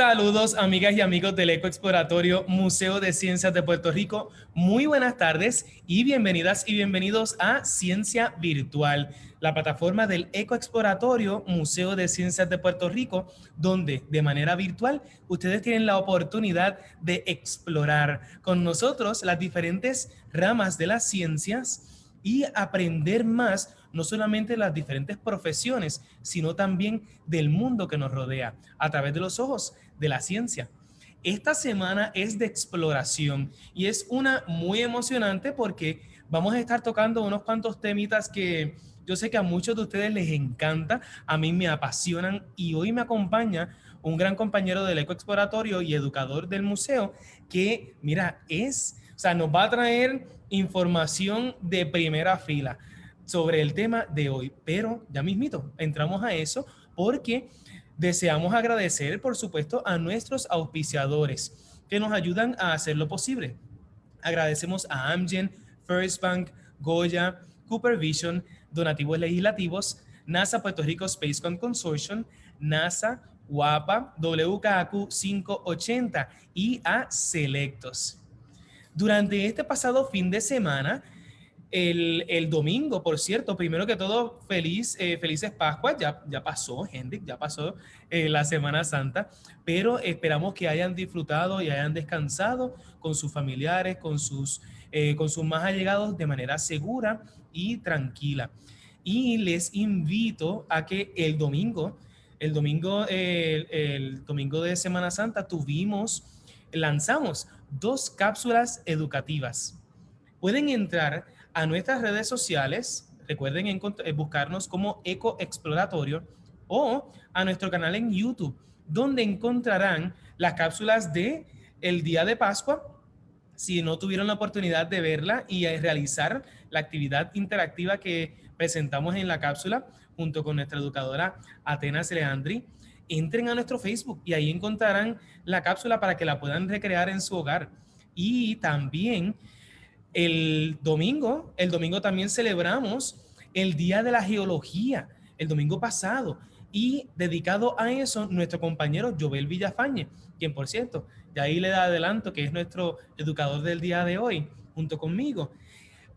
Saludos, amigas y amigos del Ecoexploratorio Museo de Ciencias de Puerto Rico. Muy buenas tardes y bienvenidas y bienvenidos a Ciencia Virtual, la plataforma del Ecoexploratorio Museo de Ciencias de Puerto Rico, donde de manera virtual ustedes tienen la oportunidad de explorar con nosotros las diferentes ramas de las ciencias y aprender más, no solamente de las diferentes profesiones, sino también del mundo que nos rodea a través de los ojos de la ciencia. Esta semana es de exploración y es una muy emocionante porque vamos a estar tocando unos cuantos temitas que yo sé que a muchos de ustedes les encanta, a mí me apasionan, y hoy me acompaña un gran compañero del Ecoexploratorio y educador del museo que, mira, nos va a traer información de primera fila sobre el tema de hoy, pero ya mismito entramos a eso porque deseamos agradecer, por supuesto, a nuestros auspiciadores que nos ayudan a hacerlo posible. Agradecemos a Amgen, First Bank, Goya, Cooper Vision, Donativos Legislativos, NASA Puerto Rico Space Consortium, NASA, WAPA, WKQ 580 y a Selectos. Durante este pasado fin de semana, el domingo, por cierto, primero que todo, felices Pascuas, ya pasó, Hendrik, ya pasó la Semana Santa, pero esperamos que hayan disfrutado y hayan descansado con sus familiares, con sus más allegados de manera segura y tranquila. Y les invito a que el domingo de Semana Santa lanzamos 2 cápsulas educativas. Pueden entrar a nuestras redes sociales, recuerden buscarnos como Ecoexploratorio, o a nuestro canal en YouTube, donde encontrarán las cápsulas de el día de Pascua, si no tuvieron la oportunidad de verla y realizar la actividad interactiva que presentamos en la cápsula junto con nuestra educadora Atenas Leandri. Entren a nuestro Facebook y ahí encontrarán la cápsula para que la puedan recrear en su hogar. Y también el domingo también celebramos el Día de la Geología, el domingo pasado, y dedicado a eso, nuestro compañero Jovel Villafañe, quien por cierto, de ahí le da adelanto que es nuestro educador del día de hoy, junto conmigo,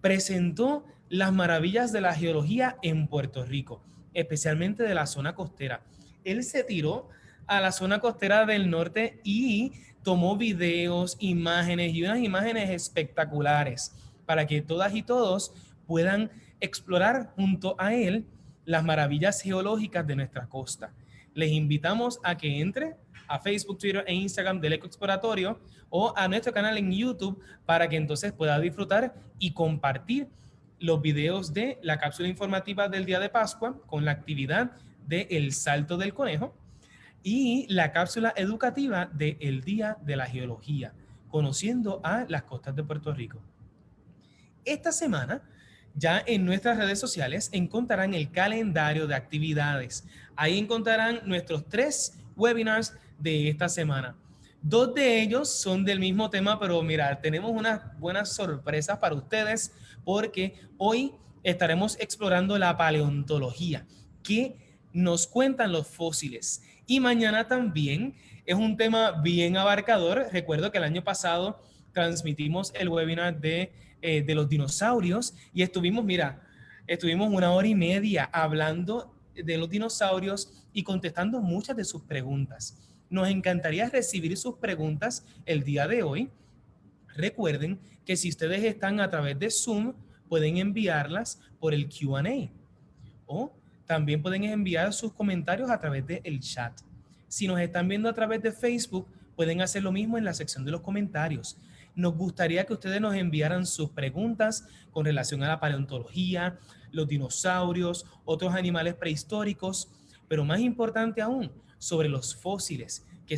presentó las maravillas de la geología en Puerto Rico, especialmente de la zona costera. Él se tiró a la zona costera del norte y tomó videos, imágenes y unas imágenes espectaculares para que todas y todos puedan explorar junto a él las maravillas geológicas de nuestra costa. Les invitamos a que entre a Facebook, Twitter e Instagram del Ecoexploratorio o a nuestro canal en YouTube para que entonces pueda disfrutar y compartir los videos de la cápsula informativa del día de Pascua con la actividad de El Salto del Conejo y la cápsula educativa del Día de la Geología, conociendo a las costas de Puerto Rico. Esta semana, ya en nuestras redes sociales, encontrarán el calendario de actividades. Ahí encontrarán nuestros 3 webinars de esta semana. 2 de ellos son del mismo tema, pero mira, tenemos unas buenas sorpresas para ustedes porque hoy estaremos explorando la paleontología, que nos cuentan los fósiles. Y mañana también es un tema bien abarcador. Recuerdo que el año pasado transmitimos el webinar de los dinosaurios y estuvimos 1 hora y media hablando de los dinosaurios y contestando muchas de sus preguntas. Nos encantaría recibir sus preguntas el día de hoy. Recuerden que si ustedes están a través de Zoom, pueden enviarlas por el Q&A o también pueden enviar sus comentarios a través del chat. Si nos están viendo a través de Facebook, pueden hacer lo mismo en la sección de los comentarios. Nos gustaría que ustedes nos enviaran sus preguntas con relación a la paleontología, los dinosaurios, otros animales prehistóricos, pero más importante aún, sobre los fósiles, que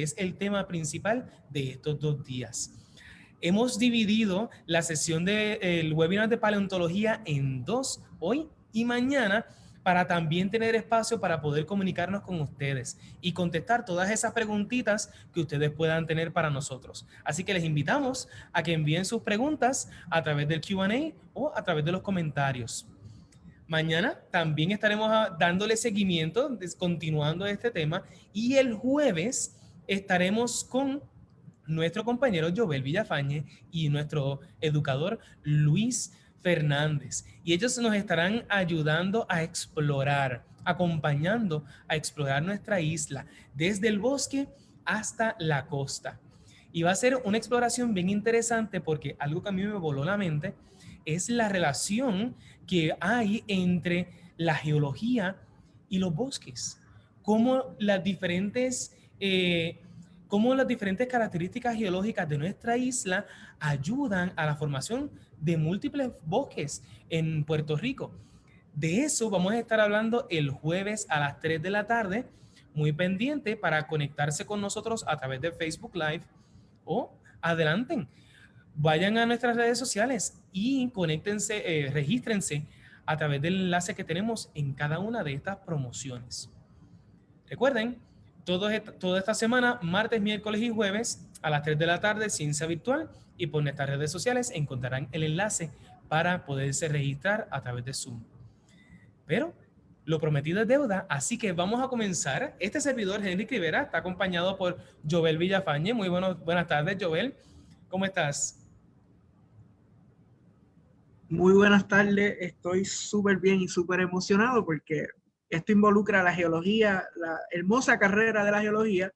es el tema principal de estos 2 días. Hemos dividido la sesión del webinar de paleontología en 2, hoy y mañana, para también tener espacio para poder comunicarnos con ustedes y contestar todas esas preguntitas que ustedes puedan tener para nosotros. Así que les invitamos a que envíen sus preguntas a través del Q&A o a través de los comentarios. Mañana también estaremos dándole seguimiento, continuando este tema, y el jueves estaremos con nuestro compañero Jovel Villafañe y nuestro educador Luis Fernández. Y ellos nos estarán ayudando a explorar, acompañando a explorar nuestra isla, desde el bosque hasta la costa. Y va a ser una exploración bien interesante porque algo que a mí me voló la mente es la relación que hay entre la geología y los bosques. Cómo las diferentes, cómo las diferentes características geológicas de nuestra isla ayudan a la formación de múltiples bosques en Puerto Rico. De eso vamos a estar hablando el jueves a las 3 de la tarde, muy pendiente para conectarse con nosotros a través de Facebook Live o adelanten, vayan a nuestras redes sociales y conéctense, regístrense a través del enlace que tenemos en cada una de estas promociones. Recuerden, toda esta semana, martes, miércoles y jueves, a las 3 de la tarde, ciencia virtual, y por nuestras redes sociales encontrarán el enlace para poderse registrar a través de Zoom. Pero lo prometido es deuda, así que vamos a comenzar. Este servidor, Henry Rivera, está acompañado por Jovel Villafañe. Muy buenas tardes, Jovel. ¿Cómo estás? Muy buenas tardes, estoy súper bien y súper emocionado porque esto involucra la geología, la hermosa carrera de la geología,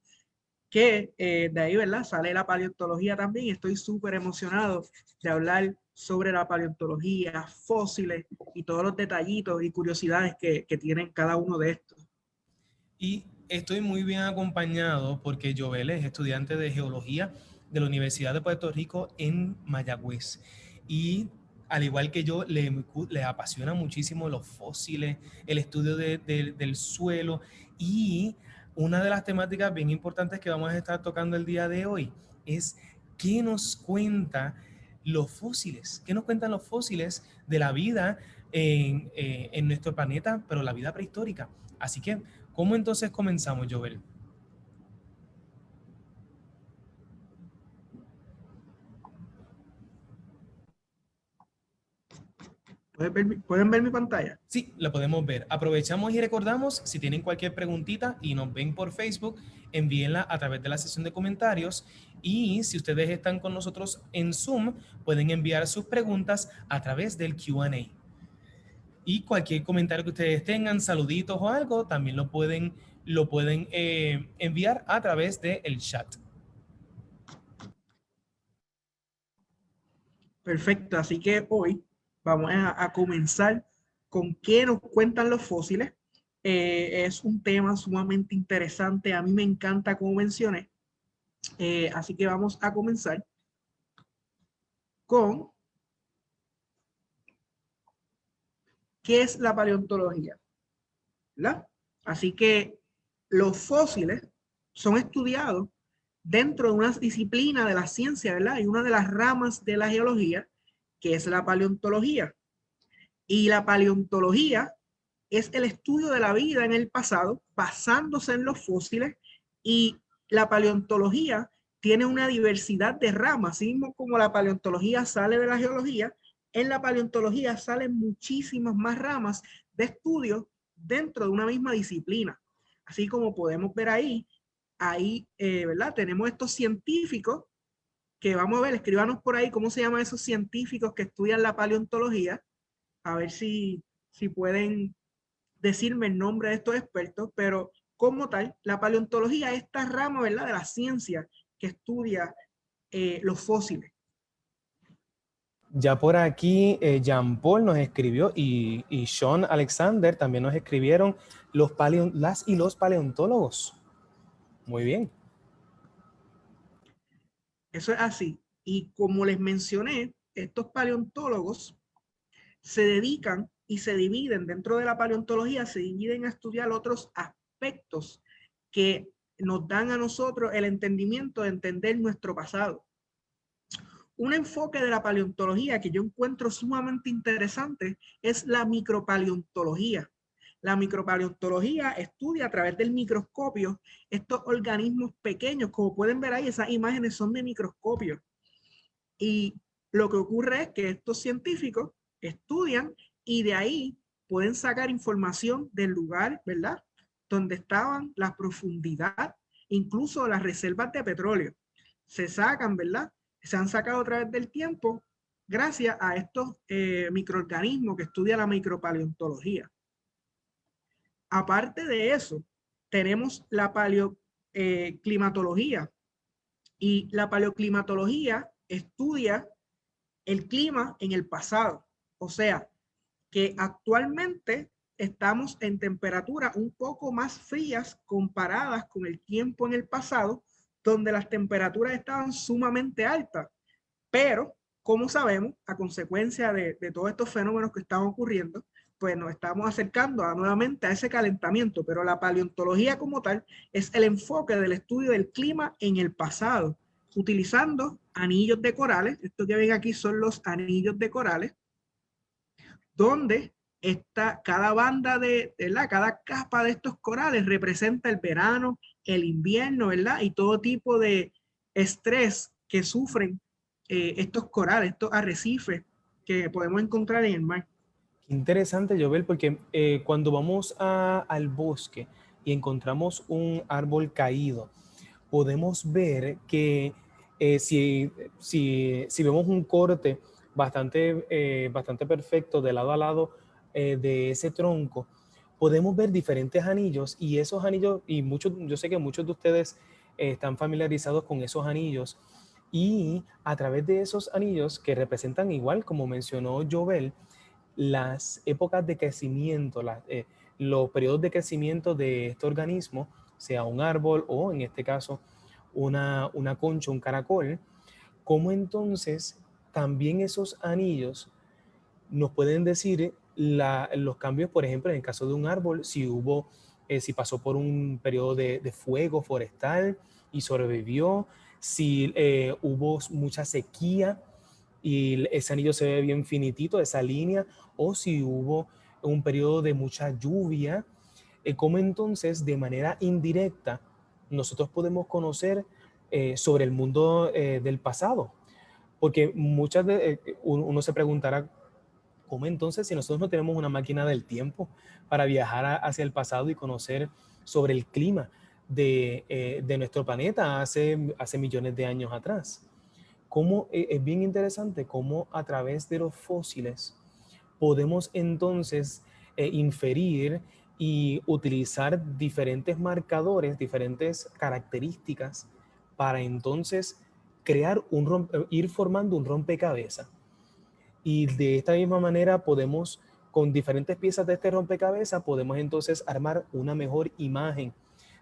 que de ahí, ¿verdad? Sale la paleontología también y estoy súper emocionado de hablar sobre la paleontología, fósiles y todos los detallitos y curiosidades que tienen cada uno de estos. Y estoy muy bien acompañado porque Jovel es estudiante de geología de la Universidad de Puerto Rico en Mayagüez. Y al igual que yo, le apasiona muchísimo los fósiles, el estudio del suelo. Y una de las temáticas bien importantes que vamos a estar tocando el día de hoy es qué nos cuenta los fósiles, qué nos cuentan los fósiles de la vida en nuestro planeta, pero la vida prehistórica. Así que, ¿cómo entonces comenzamos, Jovel? ¿Pueden ver mi pantalla? Sí, la podemos ver. Aprovechamos y recordamos, si tienen cualquier preguntita y nos ven por Facebook, envíenla a través de la sección de comentarios. Y si ustedes están con nosotros en Zoom, pueden enviar sus preguntas a través del Q&A. Y cualquier comentario que ustedes tengan, saluditos o algo, también lo pueden enviar a través del chat. Perfecto, así que hoy vamos a comenzar con qué nos cuentan los fósiles. Es un tema sumamente interesante, a mí me encanta como mencioné, así que vamos a comenzar con qué es la paleontología, ¿verdad? Así que los fósiles son estudiados dentro de una disciplina de la ciencia, ¿verdad? Y una de las ramas de la geología, que es la paleontología. Y la paleontología es el estudio de la vida en el pasado, basándose en los fósiles, y la paleontología tiene una diversidad de ramas, así mismo como la paleontología sale de la geología, en la paleontología salen muchísimas más ramas de estudio dentro de una misma disciplina. Así como podemos ver ahí, ¿verdad? Tenemos estos científicos que vamos a ver, escríbanos por ahí cómo se llaman esos científicos que estudian la paleontología, a ver si pueden decirme el nombre de estos expertos, pero como tal, la paleontología es esta rama, ¿verdad?, de la ciencia que estudia los fósiles. Ya por aquí Jean Paul nos escribió y Sean Alexander también nos escribieron las y los paleontólogos. Muy bien. Eso es así. Y como les mencioné, estos paleontólogos se dedican y se dividen dentro de la paleontología, se dividen a estudiar otros aspectos que nos dan a nosotros el entendimiento de entender nuestro pasado. Un enfoque de la paleontología que yo encuentro sumamente interesante es la micropaleontología. La micropaleontología estudia a través del microscopio estos organismos pequeños. Como pueden ver ahí, esas imágenes son de microscopio. Y lo que ocurre es que estos científicos estudian y de ahí pueden sacar información del lugar, ¿verdad?, donde estaban, la profundidad incluso las reservas de petróleo. Se sacan, ¿verdad? Se han sacado a través del tiempo gracias a estos microorganismos que estudia la micropaleontología. Aparte de eso, tenemos la paleoclimatología. Y la paleoclimatología estudia el clima en el pasado. O sea, que actualmente estamos en temperaturas un poco más frías comparadas con el tiempo en el pasado, donde las temperaturas estaban sumamente altas. Pero, como sabemos, a consecuencia de todos estos fenómenos que están ocurriendo, pues nos estamos acercando nuevamente a ese calentamiento. Pero la paleontología como tal es el enfoque del estudio del clima en el pasado, utilizando anillos de corales. Esto que ven aquí son los anillos de corales, donde está cada banda cada capa de estos corales representa el verano, el invierno, ¿verdad? Y todo tipo de estrés que sufren estos corales, estos arrecifes que podemos encontrar en el mar. Interesante, Jovel, porque cuando vamos al bosque y encontramos un árbol caído, podemos ver que si vemos un corte bastante perfecto de lado a lado de ese tronco, podemos ver diferentes anillos y esos anillos, y yo sé que muchos de ustedes están familiarizados con esos anillos, y a través de esos anillos que representan igual, como mencionó Jovel, las épocas de crecimiento, los periodos de crecimiento de este organismo, sea un árbol o en este caso una concha, un caracol, cómo entonces también esos anillos nos pueden decir los cambios, por ejemplo, en el caso de un árbol, si pasó por un periodo de fuego forestal y sobrevivió, si hubo mucha sequía y ese anillo se ve bien finitito, esa línea, o si hubo un periodo de mucha lluvia, cómo entonces de manera indirecta nosotros podemos conocer sobre el mundo del pasado. Porque uno se preguntará, ¿cómo entonces si nosotros no tenemos una máquina del tiempo para viajar hacia el pasado y conocer sobre el clima de nuestro planeta hace millones de años atrás? Es bien interesante cómo a través de los fósiles podemos entonces inferir y utilizar diferentes marcadores, diferentes características para entonces ir formando un rompecabezas. Y de esta misma manera podemos, con diferentes piezas de este rompecabezas, podemos entonces armar una mejor imagen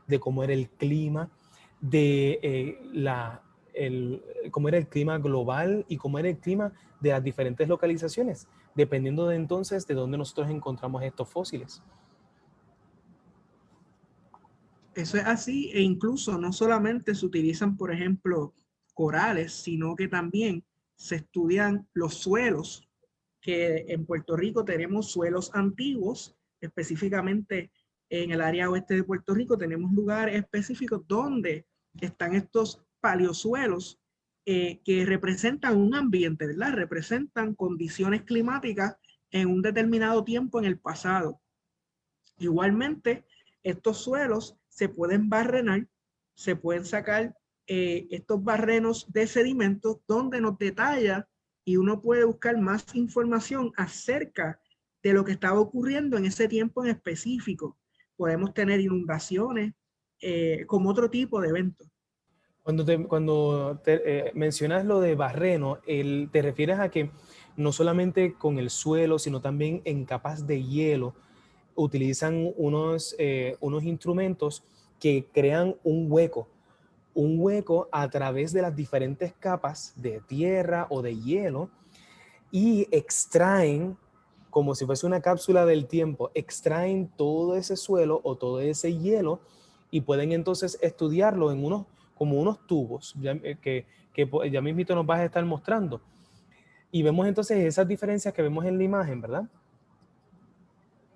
de cómo era el clima, de cómo era el clima global y cómo era el clima de las diferentes localizaciones, dependiendo de entonces de dónde nosotros encontramos estos fósiles. Eso es así, e incluso no solamente se utilizan, por ejemplo, corales, sino que también se estudian los suelos, que en Puerto Rico tenemos suelos antiguos, específicamente en el área oeste de Puerto Rico tenemos lugares específicos donde están estos paleosuelos que representan un ambiente, ¿verdad? Representan condiciones climáticas en un determinado tiempo en el pasado. Igualmente, estos suelos se pueden barrenar, se pueden sacar estos barrenos de sedimentos donde nos detalla y uno puede buscar más información acerca de lo que estaba ocurriendo en ese tiempo en específico. Podemos tener inundaciones como otro tipo de eventos. Cuando mencionas lo de barreno, te refieres a que no solamente con el suelo, sino también en capas de hielo, utilizan unos instrumentos que crean un hueco a través de las diferentes capas de tierra o de hielo y extraen, como si fuese una cápsula del tiempo, extraen todo ese suelo o todo ese hielo y pueden entonces estudiarlo como unos tubos que ya mismito nos vas a estar mostrando. Y vemos entonces esas diferencias que vemos en la imagen, ¿verdad?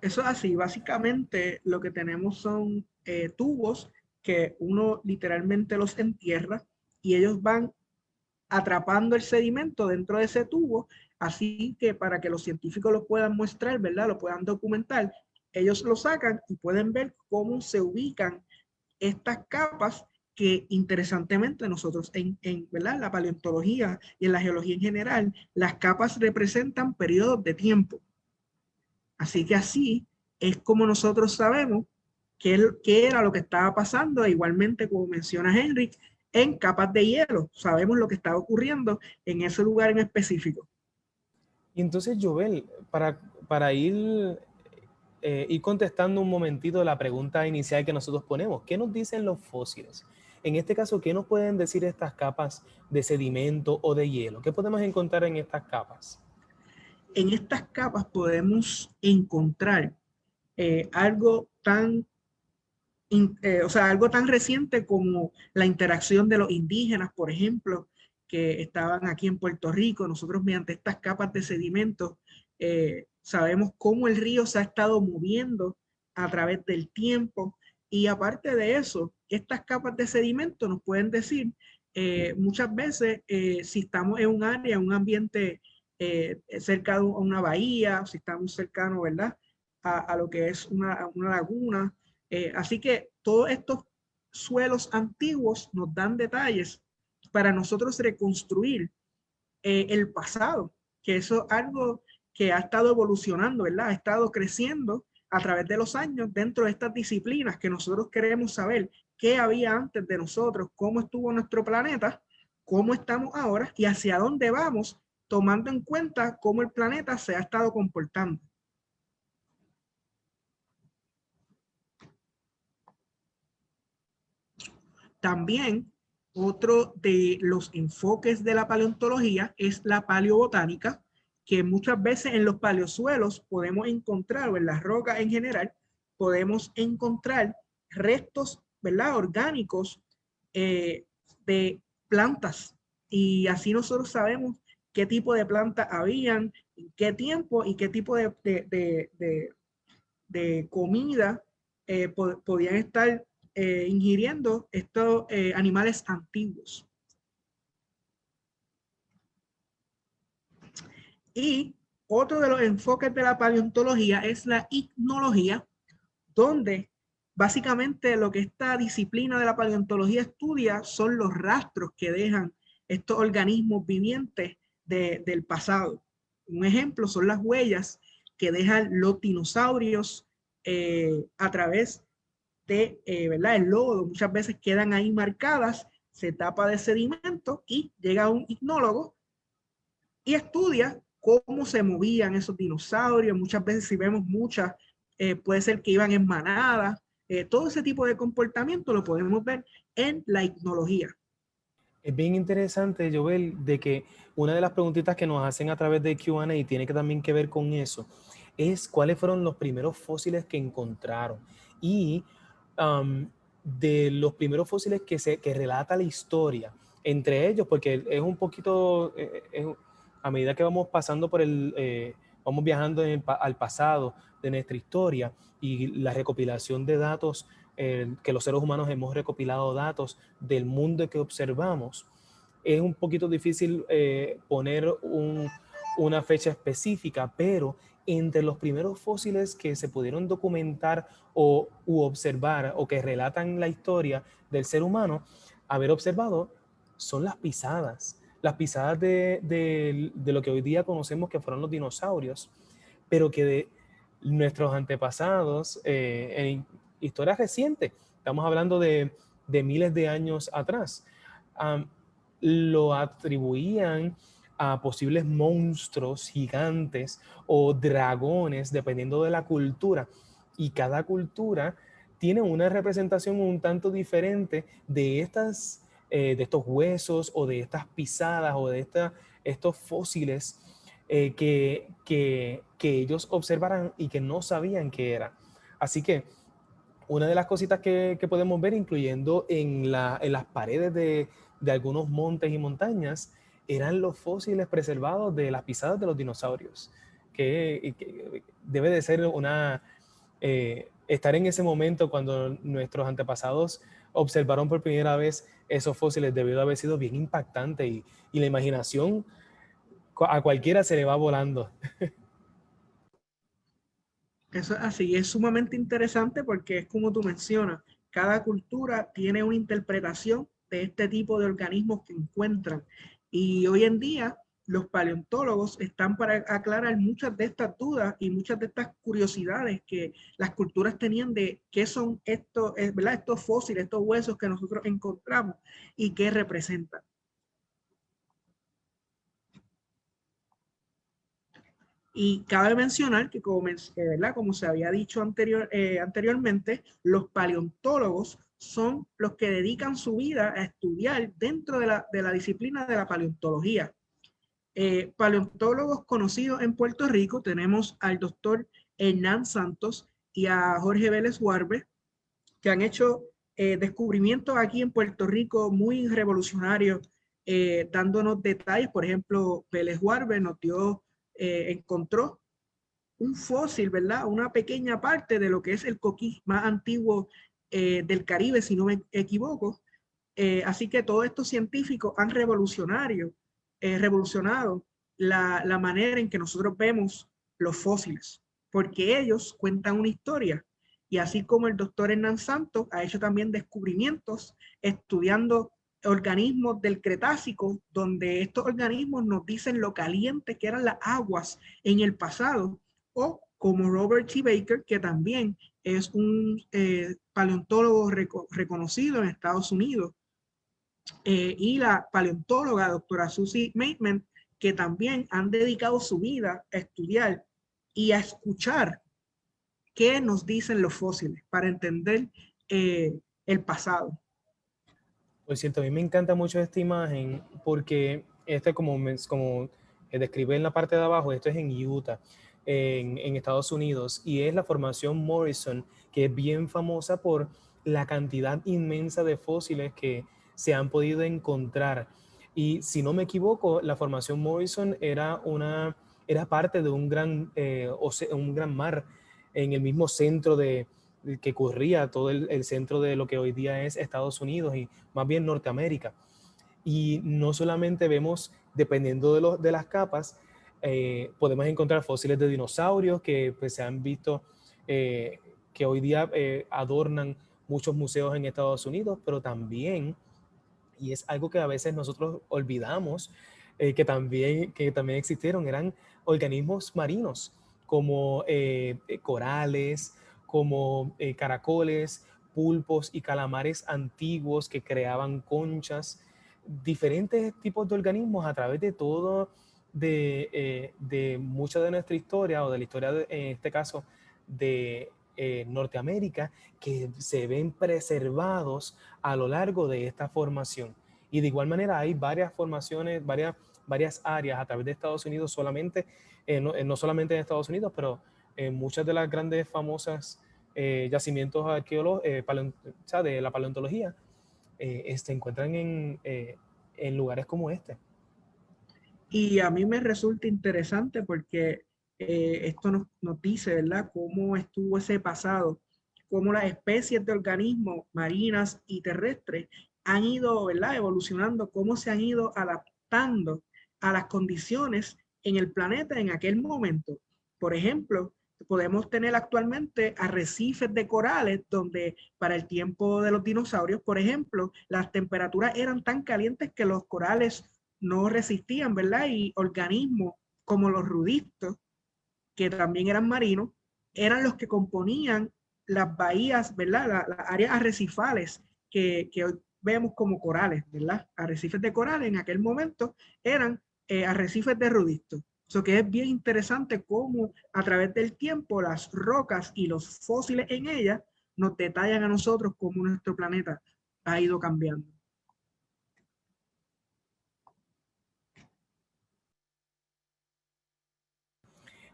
Eso es así, básicamente lo que tenemos son tubos que uno literalmente los entierra y ellos van atrapando el sedimento dentro de ese tubo, así que para que los científicos lo puedan mostrar, ¿verdad? Lo puedan documentar, ellos lo sacan y pueden ver cómo se ubican estas capas que interesantemente nosotros ¿verdad? La paleontología y en la geología en general, las capas representan periodos de tiempo. Así que así es como nosotros sabemos qué era lo que estaba pasando, igualmente como menciona Henrik, en capas de hielo. Sabemos lo que estaba ocurriendo en ese lugar en específico. Y entonces, Jovel, para ir contestando un momentito la pregunta inicial que nosotros ponemos, ¿qué nos dicen los fósiles? En este caso, ¿qué nos pueden decir estas capas de sedimento o de hielo? ¿Qué podemos encontrar en estas capas? En estas capas podemos encontrar algo tan o sea, algo tan reciente como la interacción de los indígenas, por ejemplo, que estaban aquí en Puerto Rico. Nosotros mediante estas capas de sedimentos sabemos cómo el río se ha estado moviendo a través del tiempo. Y aparte de eso, estas capas de sedimento nos pueden decir muchas veces si estamos en un área, en un ambiente cerca de una bahía, si estamos cercanos, ¿verdad? A lo que es una laguna. Así que todos estos suelos antiguos nos dan detalles para nosotros reconstruir el pasado, que eso es algo que ha estado evolucionando, ¿verdad? Ha estado creciendo a través de los años dentro de estas disciplinas que nosotros queremos saber qué había antes de nosotros, cómo estuvo nuestro planeta, cómo estamos ahora y hacia dónde vamos, tomando en cuenta cómo el planeta se ha estado comportando. También otro de los enfoques de la paleontología es la paleobotánica, que muchas veces en los paleosuelos podemos encontrar, o en las rocas en general, podemos encontrar restos, ¿verdad? Orgánicos de plantas. Y así nosotros sabemos qué tipo de plantas habían, en qué tiempo y qué tipo de comida podían estar ingiriendo estos animales antiguos. Y otro de los enfoques de la paleontología es la icnología, donde básicamente lo que esta disciplina de la paleontología estudia son los rastros que dejan estos organismos vivientes del pasado. Un ejemplo son las huellas que dejan los dinosaurios a través de, ¿verdad? El lodo, muchas veces quedan ahí marcadas, se tapa de sedimento y llega un icnólogo y estudia cómo se movían esos dinosaurios. Muchas veces si vemos muchas, puede ser que iban en manada. Todo ese tipo de comportamiento lo podemos ver en la icnología. Es bien interesante, Jovel, de que una de las preguntitas que nos hacen a través de Q&A y tiene que también que ver con eso, es cuáles fueron los primeros fósiles que encontraron. Y de los primeros fósiles que relata la historia, entre ellos, porque es un poquito, a medida que vamos pasando vamos viajando al pasado de nuestra historia y la recopilación de datos, que los seres humanos hemos recopilado datos del mundo que observamos, es un poquito difícil poner una fecha específica, pero entre los primeros fósiles que se pudieron documentar u observar o que relatan la historia del ser humano, haber observado, son las pisadas de lo que hoy día conocemos que fueron los dinosaurios, pero que de nuestros antepasados en historia reciente, estamos hablando de miles de años atrás, lo atribuían a posibles monstruos gigantes o dragones, dependiendo de la cultura. Y cada cultura tiene una representación un tanto diferente de estos huesos o de estas pisadas o de estos fósiles que ellos observaran y que no sabían qué era. Así que una de las cositas que podemos ver, incluyendo en las paredes de algunos montes y montañas, eran los fósiles preservados de las pisadas de los dinosaurios, que debe de ser estar en ese momento cuando nuestros antepasados observaron por primera vez esos fósiles, debió de haber sido bien impactante y la imaginación a cualquiera se le va volando. Eso es así, es sumamente interesante porque es como tú mencionas, cada cultura tiene una interpretación de este tipo de organismos que encuentran. Y hoy en día los paleontólogos están para aclarar muchas de estas dudas y muchas de estas curiosidades que las culturas tenían de qué son estos, ¿verdad? Estos fósiles, estos huesos que nosotros encontramos y qué representan. Y cabe mencionar que, ¿verdad? Como se había dicho anteriormente, los paleontólogos son los que dedican su vida a estudiar dentro de la disciplina de la paleontología. Paleontólogos conocidos en Puerto Rico tenemos al doctor Hernán Santos y a Jorge Vélez Huarbe, que han hecho descubrimientos aquí en Puerto Rico muy revolucionarios, dándonos detalles. Por ejemplo, Vélez Huarbe nos encontró un fósil, ¿verdad? Una pequeña parte de lo que es el coquí más antiguo del Caribe, si no me equivoco. Así que todos estos científicos han revolucionado la manera en que nosotros vemos los fósiles, porque ellos cuentan una historia. Y así como el doctor Hernán Santos ha hecho también descubrimientos estudiando organismos del Cretácico, donde estos organismos nos dicen lo caliente que eran las aguas en el pasado, o como Robert T. Baker, que también es un paleontólogo reconocido en Estados Unidos, y la paleontóloga doctora Susie Maitland, que también han dedicado su vida a estudiar y a escuchar qué nos dicen los fósiles para entender el pasado. Por cierto, a mí me encanta mucho esta imagen porque como describe en la parte de abajo, esto es en Utah, en Estados Unidos, y es la formación Morrison, que es bien famosa por la cantidad inmensa de fósiles que se han podido encontrar. Y si no me equivoco, la formación Morrison era parte de un gran mar en el mismo centro que corría todo el centro de lo que hoy día es Estados Unidos y más bien Norteamérica. Y no solamente vemos, dependiendo de las capas, podemos encontrar fósiles de dinosaurios que pues, se han visto que hoy día adornan muchos museos en Estados Unidos, pero también, y es algo que a veces nosotros olvidamos, que también existieron, eran organismos marinos, como corales, como caracoles, pulpos y calamares antiguos que creaban conchas, diferentes tipos de organismos a través de todo, de mucha de nuestra historia, o de la historia, en este caso, de Norteamérica, que se ven preservados a lo largo de esta formación. Y de igual manera hay varias formaciones, varias áreas a través de Estados Unidos, no solamente en Estados Unidos, pero en muchas de las grandes famosas yacimientos arqueológicos de la paleontología se encuentran en lugares como este. Y a mí me resulta interesante porque esto nos dice, ¿verdad?, cómo estuvo ese pasado, cómo las especies de organismos marinas y terrestres han ido, ¿verdad?, evolucionando, cómo se han ido adaptando a las condiciones en el planeta en aquel momento. Por ejemplo, podemos tener actualmente arrecifes de corales donde para el tiempo de los dinosaurios, por ejemplo, las temperaturas eran tan calientes que los corales no resistían, ¿verdad? Y organismos como los rudistos, que también eran marinos, eran los que componían las bahías, ¿verdad? Las áreas arrecifales que hoy vemos como corales, ¿verdad? Arrecifes de corales en aquel momento eran arrecifes de rudistos. Eso que es bien interesante cómo a través del tiempo las rocas y los fósiles en ellas nos detallan a nosotros cómo nuestro planeta ha ido cambiando.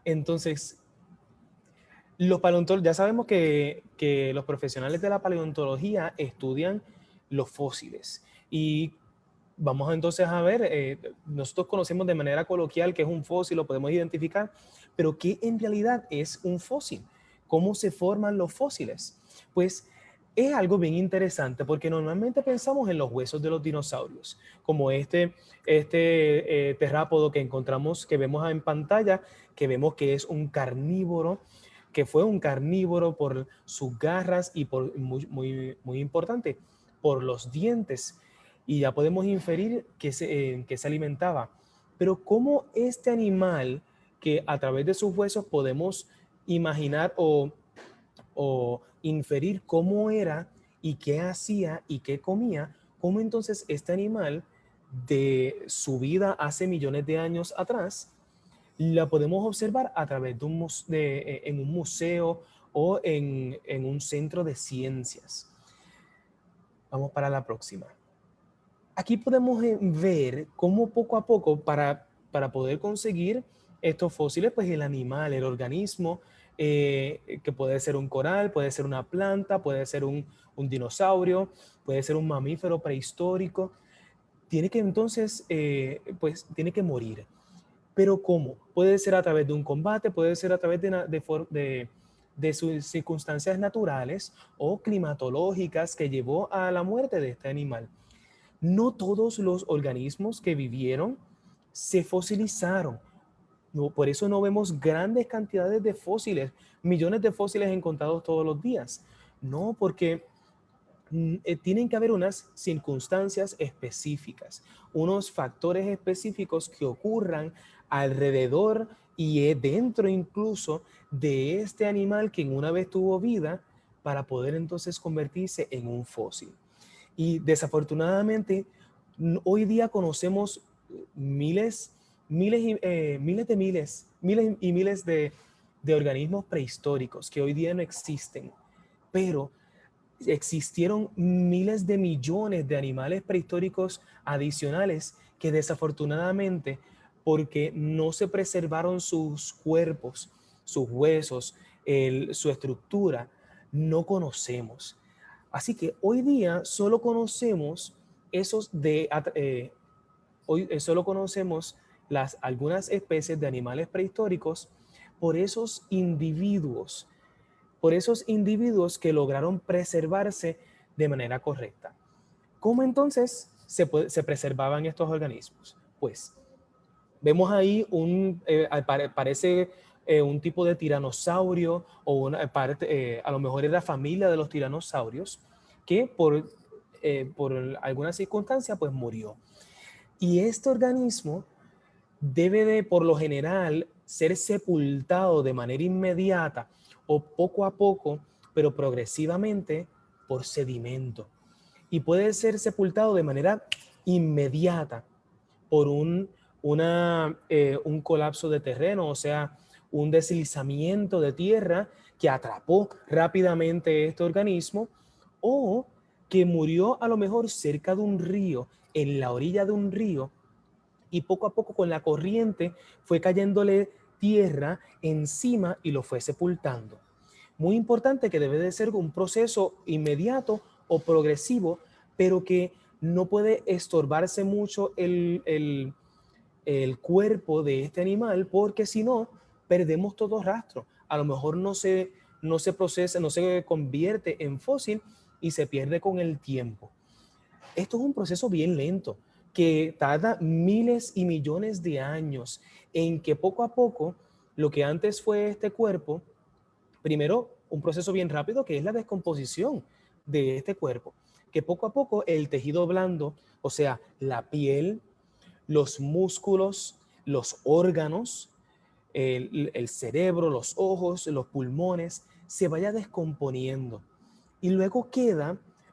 Entonces, los paleontólogos, ya sabemos que los profesionales de la paleontología estudian los fósiles. Y vamos entonces a ver, nosotros conocemos de manera coloquial qué es un fósil, lo podemos identificar, pero ¿qué en realidad es un fósil? ¿Cómo se forman los fósiles? Pues es algo bien interesante porque normalmente pensamos en los huesos de los dinosaurios, como este terrápodo que encontramos, que vemos en pantalla, que vemos que es un carnívoro que fue un carnívoro por sus garras y por, muy importante, por los dientes. Y ya podemos inferir que se alimentaba. Pero ¿cómo este animal, que a través de sus huesos podemos imaginar o inferir cómo era y qué hacía y qué comía, cómo entonces este animal de su vida hace millones de años atrás la podemos observar a través de en un museo o en un centro de ciencias? Vamos para la próxima. Aquí podemos ver cómo poco a poco, para poder conseguir estos fósiles, pues el animal, el organismo, que puede ser un coral, puede ser una planta, puede ser un dinosaurio, puede ser un mamífero prehistórico, tiene que entonces, pues tiene que morir. Pero ¿cómo? Puede ser a través de un combate, puede ser a través de sus circunstancias naturales o climatológicas que llevó a la muerte de este animal. No todos los organismos que vivieron se fosilizaron. No, por eso no vemos grandes cantidades de fósiles, millones de fósiles encontrados todos los días. No, porque tienen que haber unas circunstancias específicas, unos factores específicos que ocurran alrededor y dentro incluso de este animal que en una vez tuvo vida para poder entonces convertirse en un fósil. Y desafortunadamente, hoy día conocemos miles y miles de organismos prehistóricos que hoy día no existen, pero existieron miles de millones de animales prehistóricos adicionales que desafortunadamente, porque no se preservaron sus cuerpos, sus huesos, su estructura, no conocemos. Así que hoy día solo conocemos solo conocemos algunas especies de animales prehistóricos por esos individuos que lograron preservarse de manera correcta. ¿Cómo entonces se preservaban estos organismos? Pues vemos ahí parece un tipo de tiranosaurio o a lo mejor era familia de los tiranosaurios que por alguna circunstancia pues murió. Y este organismo debe de, por lo general, ser sepultado de manera inmediata o poco a poco, pero progresivamente por sedimento. Y puede ser sepultado de manera inmediata por un colapso de terreno, o sea, un deslizamiento de tierra que atrapó rápidamente este organismo, o que murió a lo mejor cerca de un río, en la orilla de un río, y poco a poco con la corriente fue cayéndole tierra encima y lo fue sepultando. Muy importante que debe de ser un proceso inmediato o progresivo, pero que no puede estorbarse mucho el cuerpo de este animal, porque si no, perdemos todo rastro. A lo mejor no se procesa, no se convierte en fósil y se pierde con el tiempo. Esto es un proceso bien lento que tarda miles y millones de años en que poco a poco lo que antes fue este cuerpo, primero un proceso bien rápido que es la descomposición de este cuerpo, que poco a poco el tejido blando, o sea, la piel, los músculos, los órganos, el cerebro, los ojos, los pulmones, se vaya descomponiendo. Y luego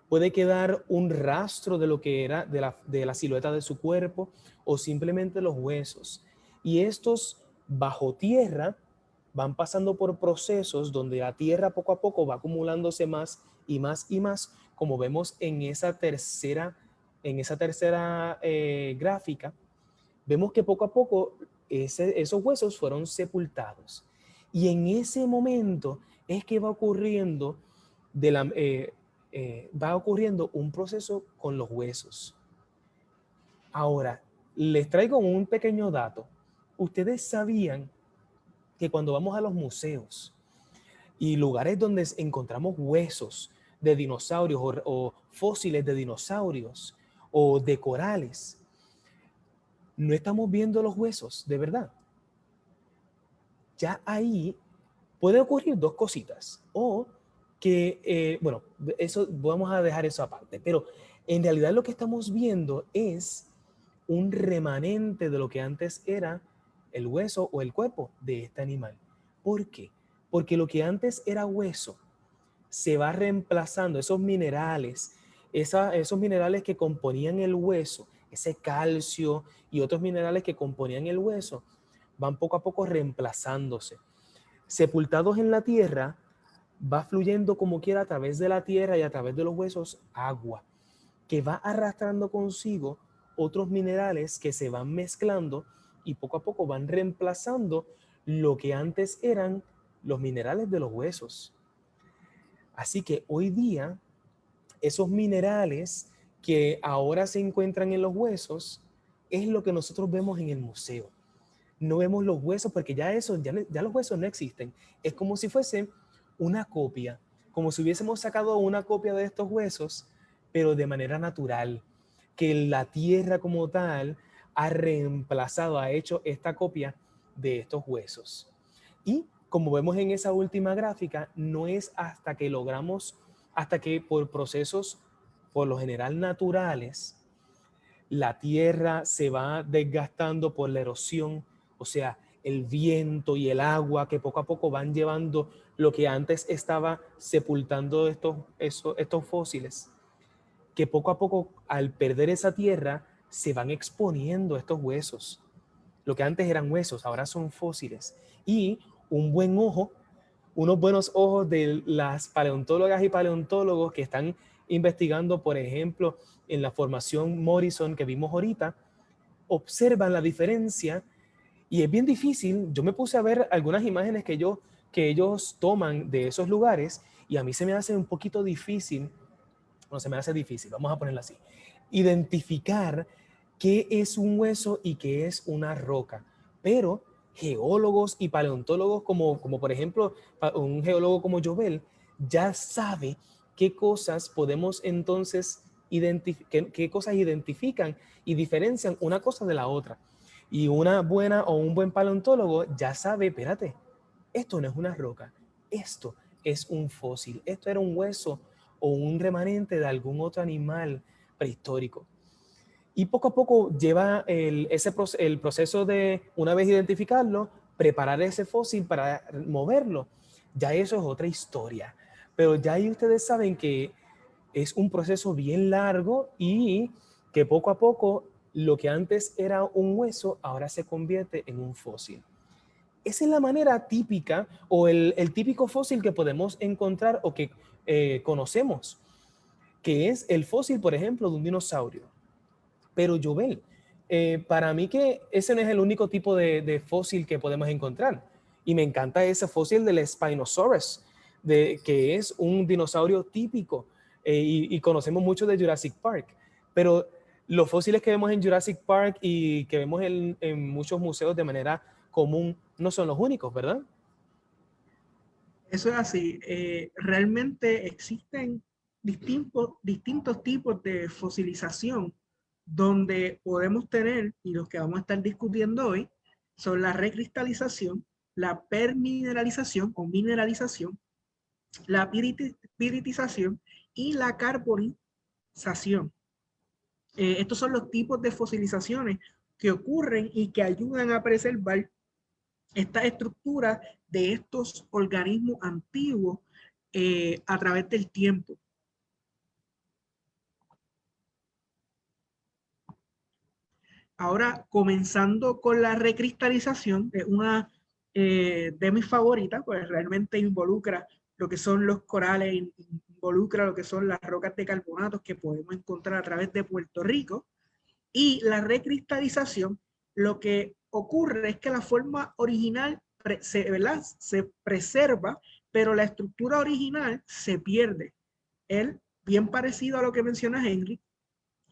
puede quedar un rastro de lo que era de la silueta de su cuerpo o simplemente los huesos. Y estos bajo tierra van pasando por procesos donde la tierra poco a poco va acumulándose más y más y más, como vemos en esa tercera gráfica. Vemos que poco a poco esos huesos fueron sepultados. Y en ese momento es que va ocurriendo un proceso con los huesos. Ahora, les traigo un pequeño dato. Ustedes sabían que cuando vamos a los museos y lugares donde encontramos huesos de dinosaurios o fósiles de dinosaurios o de corales, no estamos viendo los huesos de verdad. Ya ahí puede ocurrir dos cositas. O que, bueno, eso, vamos a dejar eso aparte. Pero en realidad lo que estamos viendo es un remanente de lo que antes era el hueso o el cuerpo de este animal. ¿Por qué? Porque lo que antes era hueso se va reemplazando, esos minerales, esos minerales que componían el hueso, ese calcio y otros minerales que componían el hueso, van poco a poco reemplazándose. Sepultados en la tierra, va fluyendo como quiera a través de la tierra y a través de los huesos agua, que va arrastrando consigo otros minerales que se van mezclando y poco a poco van reemplazando lo que antes eran los minerales de los huesos. Así que hoy día, esos minerales que ahora se encuentran en los huesos es lo que nosotros vemos en el museo. No vemos los huesos porque ya los huesos no existen. Es como si fuese una copia, como si hubiésemos sacado una copia de estos huesos, pero de manera natural, que la tierra como tal ha reemplazado, ha hecho esta copia de estos huesos. Y como vemos en esa última gráfica, no es hasta que por procesos, por lo general naturales, la tierra se va desgastando por la erosión, o sea, el viento y el agua que poco a poco van llevando lo que antes estaba sepultando estos fósiles, que poco a poco al perder esa tierra se van exponiendo estos huesos. Lo que antes eran huesos, ahora son fósiles. Y un buen ojo, unos buenos ojos de las paleontólogas y paleontólogos que están investigando, por ejemplo, en la formación Morrison que vimos ahorita, observan la diferencia y es bien difícil. Yo me puse a ver algunas imágenes que ellos toman de esos lugares y a mí se me hace un poquito difícil, no se me hace difícil, vamos a ponerlo así, identificar qué es un hueso y qué es una roca. Pero geólogos y paleontólogos como por ejemplo un geólogo como Jovel ya sabe qué cosas podemos entonces qué cosas identifican y diferencian una cosa de la otra. Y una buena o un buen paleontólogo ya sabe, espérate, esto no es una roca, esto es un fósil, esto era un hueso o un remanente de algún otro animal prehistórico. Y poco a poco lleva el proceso de, una vez identificarlo, preparar ese fósil para moverlo. Ya eso es otra historia. Pero ya ahí ustedes saben que es un proceso bien largo y que poco a poco lo que antes era un hueso ahora se convierte en un fósil. Esa es la manera típica o el típico fósil que podemos encontrar o que conocemos, que es el fósil, por ejemplo, de un dinosaurio. Pero Jovel, para mí que ese no es el único tipo de fósil que podemos encontrar. Y me encanta ese fósil del Spinosaurus, que es un dinosaurio típico. Y conocemos mucho de Jurassic Park. Pero los fósiles que vemos en Jurassic Park y que vemos en muchos museos de manera común no son los únicos, ¿verdad? Eso es así. Realmente existen distintos tipos de fosilización donde podemos tener, y los que vamos a estar discutiendo hoy, son la recristalización, la permineralización o mineralización, la piritización y la carbonización. Estos son los tipos de fosilizaciones que ocurren y que ayudan a preservar esta estructura de estos organismos antiguos a través del tiempo. Ahora, comenzando con la recristalización, es una de mis favoritas, pues realmente involucra lo que son los corales, involucra lo que son las rocas de carbonatos que podemos encontrar a través de Puerto Rico. Y la recristalización, lo que ocurre es que la forma original se preserva, pero la estructura original se pierde. Él, bien parecido a lo que menciona Henry,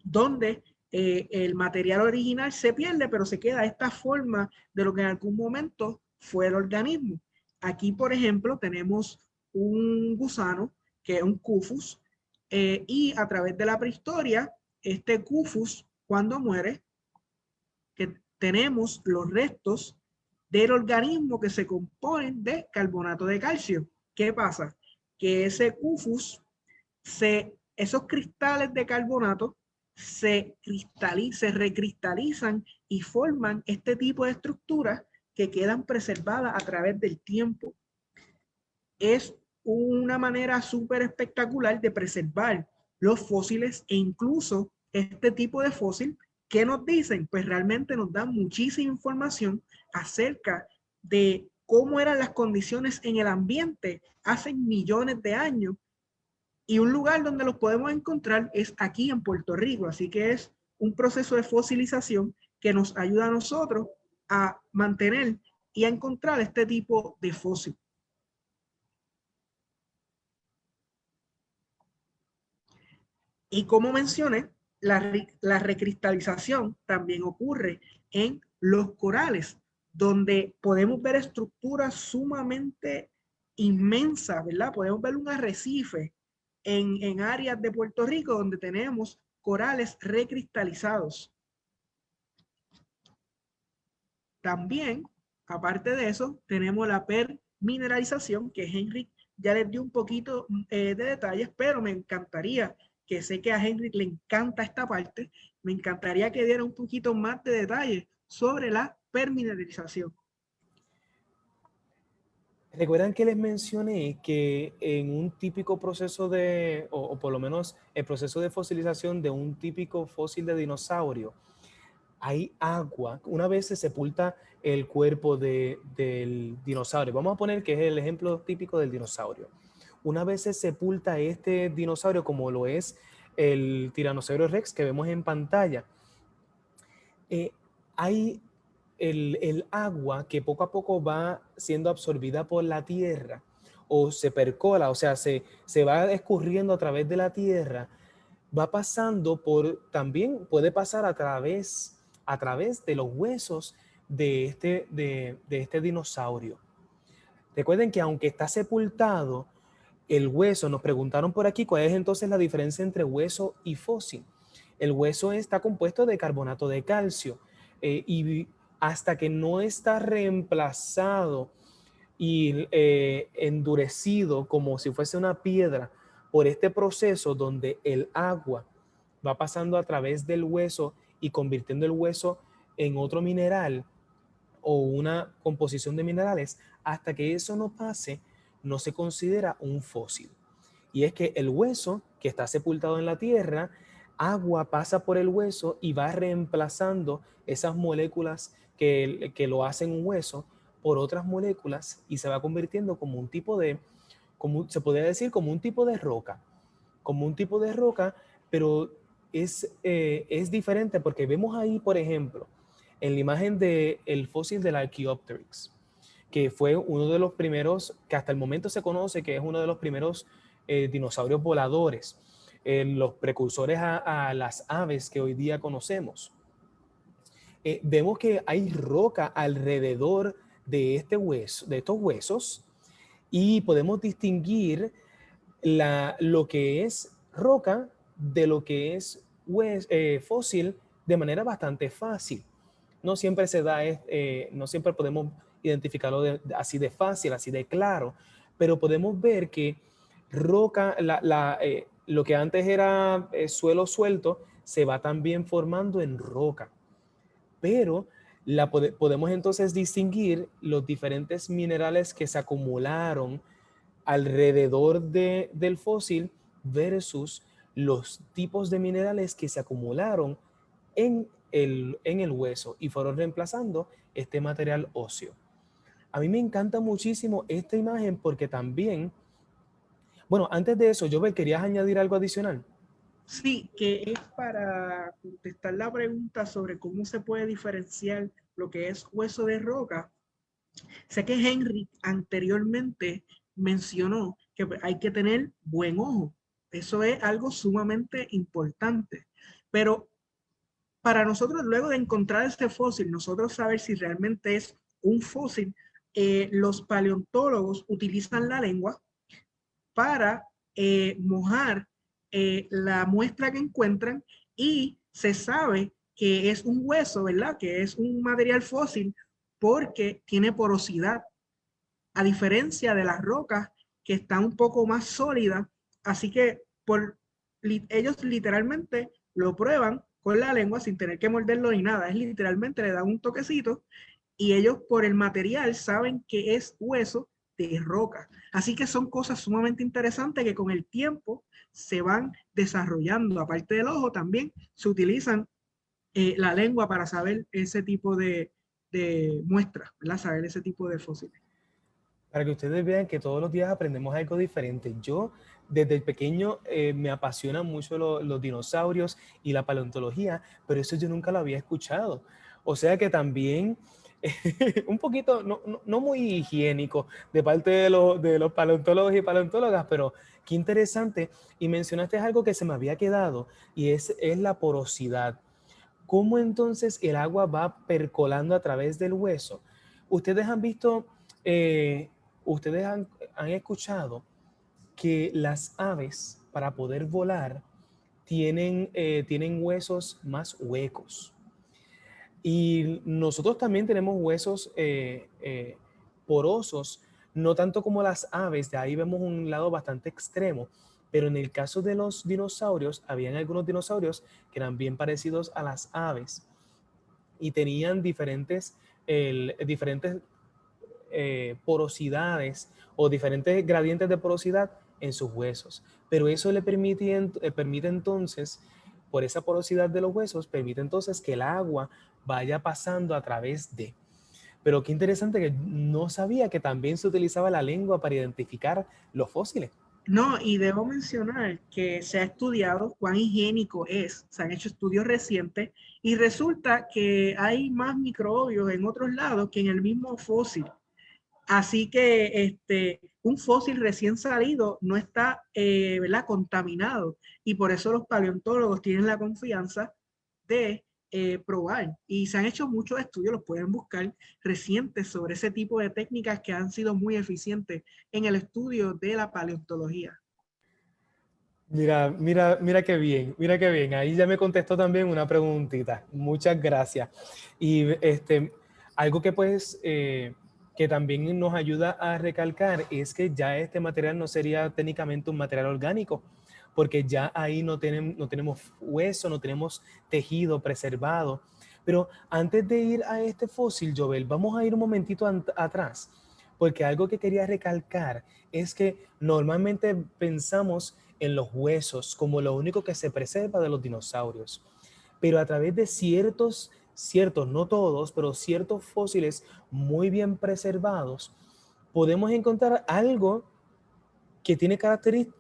donde el material original se pierde, pero se queda esta forma de lo que en algún momento fue el organismo. Aquí, por ejemplo, tenemos un gusano, que es un cufus, y a través de la prehistoria, este cufus, cuando muere, que tenemos los restos del organismo que se componen de carbonato de calcio. ¿Qué pasa? Que ese CUFUS, esos cristales de carbonato se recristalizan y forman este tipo de estructuras que quedan preservadas a través del tiempo. Es una manera súper espectacular de preservar los fósiles e incluso este tipo de fósil. ¿Qué nos dicen? Pues realmente nos dan muchísima información acerca de cómo eran las condiciones en el ambiente hace millones de años, y un lugar donde los podemos encontrar es aquí en Puerto Rico. Así que es un proceso de fosilización que nos ayuda a nosotros a mantener y a encontrar este tipo de fósil. Y como mencioné, la recristalización también ocurre en los corales, donde podemos ver estructuras sumamente inmensas, ¿verdad? Podemos ver un arrecife en áreas de Puerto Rico donde tenemos corales recristalizados. También, aparte de eso, tenemos la permineralización, que Henry ya les dio un poquito de detalles, pero me encantaría, que sé que a Henry le encanta esta parte, me encantaría que diera un poquito más de detalles sobre la permineralización. ¿Recuerdan que les mencioné que en un típico proceso o por lo menos el proceso de fosilización de un típico fósil de dinosaurio, hay agua? Una vez se sepulta el cuerpo del dinosaurio, vamos a poner que es el ejemplo típico del dinosaurio. Una vez se sepulta este dinosaurio, como lo es el Tiranosaurio Rex que vemos en pantalla, hay el agua que poco a poco va siendo absorbida por la tierra o se percola, o sea, se va escurriendo a través de la tierra, va pasando también puede pasar a través de los huesos de este dinosaurio. Recuerden que aunque está sepultado, el hueso, nos preguntaron por aquí cuál es entonces la diferencia entre hueso y fósil. El hueso está compuesto de carbonato de calcio y hasta que no está reemplazado y endurecido como si fuese una piedra por este proceso donde el agua va pasando a través del hueso y convirtiendo el hueso en otro mineral o una composición de minerales, hasta que eso no pase, no se considera un fósil. Y es que el hueso que está sepultado en la tierra, agua pasa por el hueso y va reemplazando esas moléculas que lo hacen un hueso por otras moléculas y se va convirtiendo como un tipo de, se podría decir como un tipo de roca, pero es diferente porque vemos ahí, por ejemplo, en la imagen del fósil del Archaeopteryx, que fue uno de los primeros, que hasta el momento se conoce que es uno de los primeros dinosaurios voladores, los precursores a las aves que hoy día conocemos. Vemos que hay roca alrededor de estos huesos, y podemos distinguir lo que es roca de lo que es fósil de manera bastante fácil. No siempre se da, no siempre podemos identificarlo así de fácil, así de claro, pero podemos ver que roca, lo que antes era suelo suelto, se va también formando en roca. Pero podemos entonces distinguir los diferentes minerales que se acumularon alrededor del fósil versus los tipos de minerales que se acumularon en el hueso y fueron reemplazando este material óseo. A mí me encanta muchísimo esta imagen porque también, bueno, antes de eso, Jovel, ¿querías añadir algo adicional? Sí, que es para contestar la pregunta sobre cómo se puede diferenciar lo que es hueso de roca. Sé que Henry anteriormente mencionó que hay que tener buen ojo. Eso es algo sumamente importante. Pero para nosotros, luego de encontrar este fósil, nosotros saber si realmente es un fósil, los paleontólogos utilizan la lengua para mojar la muestra que encuentran, y se sabe que es un hueso, ¿verdad? Que es un material fósil porque tiene porosidad, a diferencia de las rocas que están un poco más sólidas. Así que ellos literalmente lo prueban con la lengua sin tener que morderlo ni nada. Es literalmente le dan un toquecito y ellos por el material saben que es hueso de roca. Así que son cosas sumamente interesantes que con el tiempo se van desarrollando. Aparte del ojo, también se utilizan la lengua para saber ese tipo de muestras, ¿verdad? Saber ese tipo de fósiles. Para que ustedes vean que todos los días aprendemos algo diferente. Yo desde pequeño me apasionan mucho los dinosaurios y la paleontología, pero eso yo nunca lo había escuchado. O sea que también un poquito, no muy higiénico de parte de los paleontólogos y paleontólogas, pero qué interesante. Y mencionaste algo que se me había quedado y es la porosidad. ¿Cómo entonces el agua va percolando a través del hueso? Ustedes han visto, eh, ustedes han escuchado que las aves para poder volar tienen huesos más huecos. Y nosotros también tenemos huesos porosos, no tanto como las aves, de ahí vemos un lado bastante extremo, pero en el caso de los dinosaurios, habían algunos dinosaurios que eran bien parecidos a las aves y tenían diferentes porosidades o diferentes gradientes de porosidad en sus huesos. Pero eso le permite entonces, por esa porosidad de los huesos, permite entonces que el agua vaya pasando a través de. Pero qué interesante que no sabía que también se utilizaba la lengua para identificar los fósiles. No, y debo mencionar que se ha estudiado cuán higiénico es, se han hecho estudios recientes y resulta que hay más microbios en otros lados que en el mismo fósil. Así que un fósil recién salido no está ¿verdad? Contaminado y por eso los paleontólogos tienen la confianza de probar. Y se han hecho muchos estudios, los pueden buscar, recientes sobre ese tipo de técnicas que han sido muy eficientes en el estudio de la paleontología. Mira qué bien, mira qué bien. Ahí ya me contestó también una preguntita. Muchas gracias. Y algo que pues que también nos ayuda a recalcar es que ya este material no sería técnicamente un material orgánico, porque ya ahí no tenemos hueso, no tenemos tejido preservado. Pero antes de ir a este fósil, Jovel, vamos a ir un momentito atrás, porque algo que quería recalcar es que normalmente pensamos en los huesos como lo único que se preserva de los dinosaurios. Pero a través de ciertos, no todos, pero ciertos fósiles muy bien preservados, podemos encontrar algo que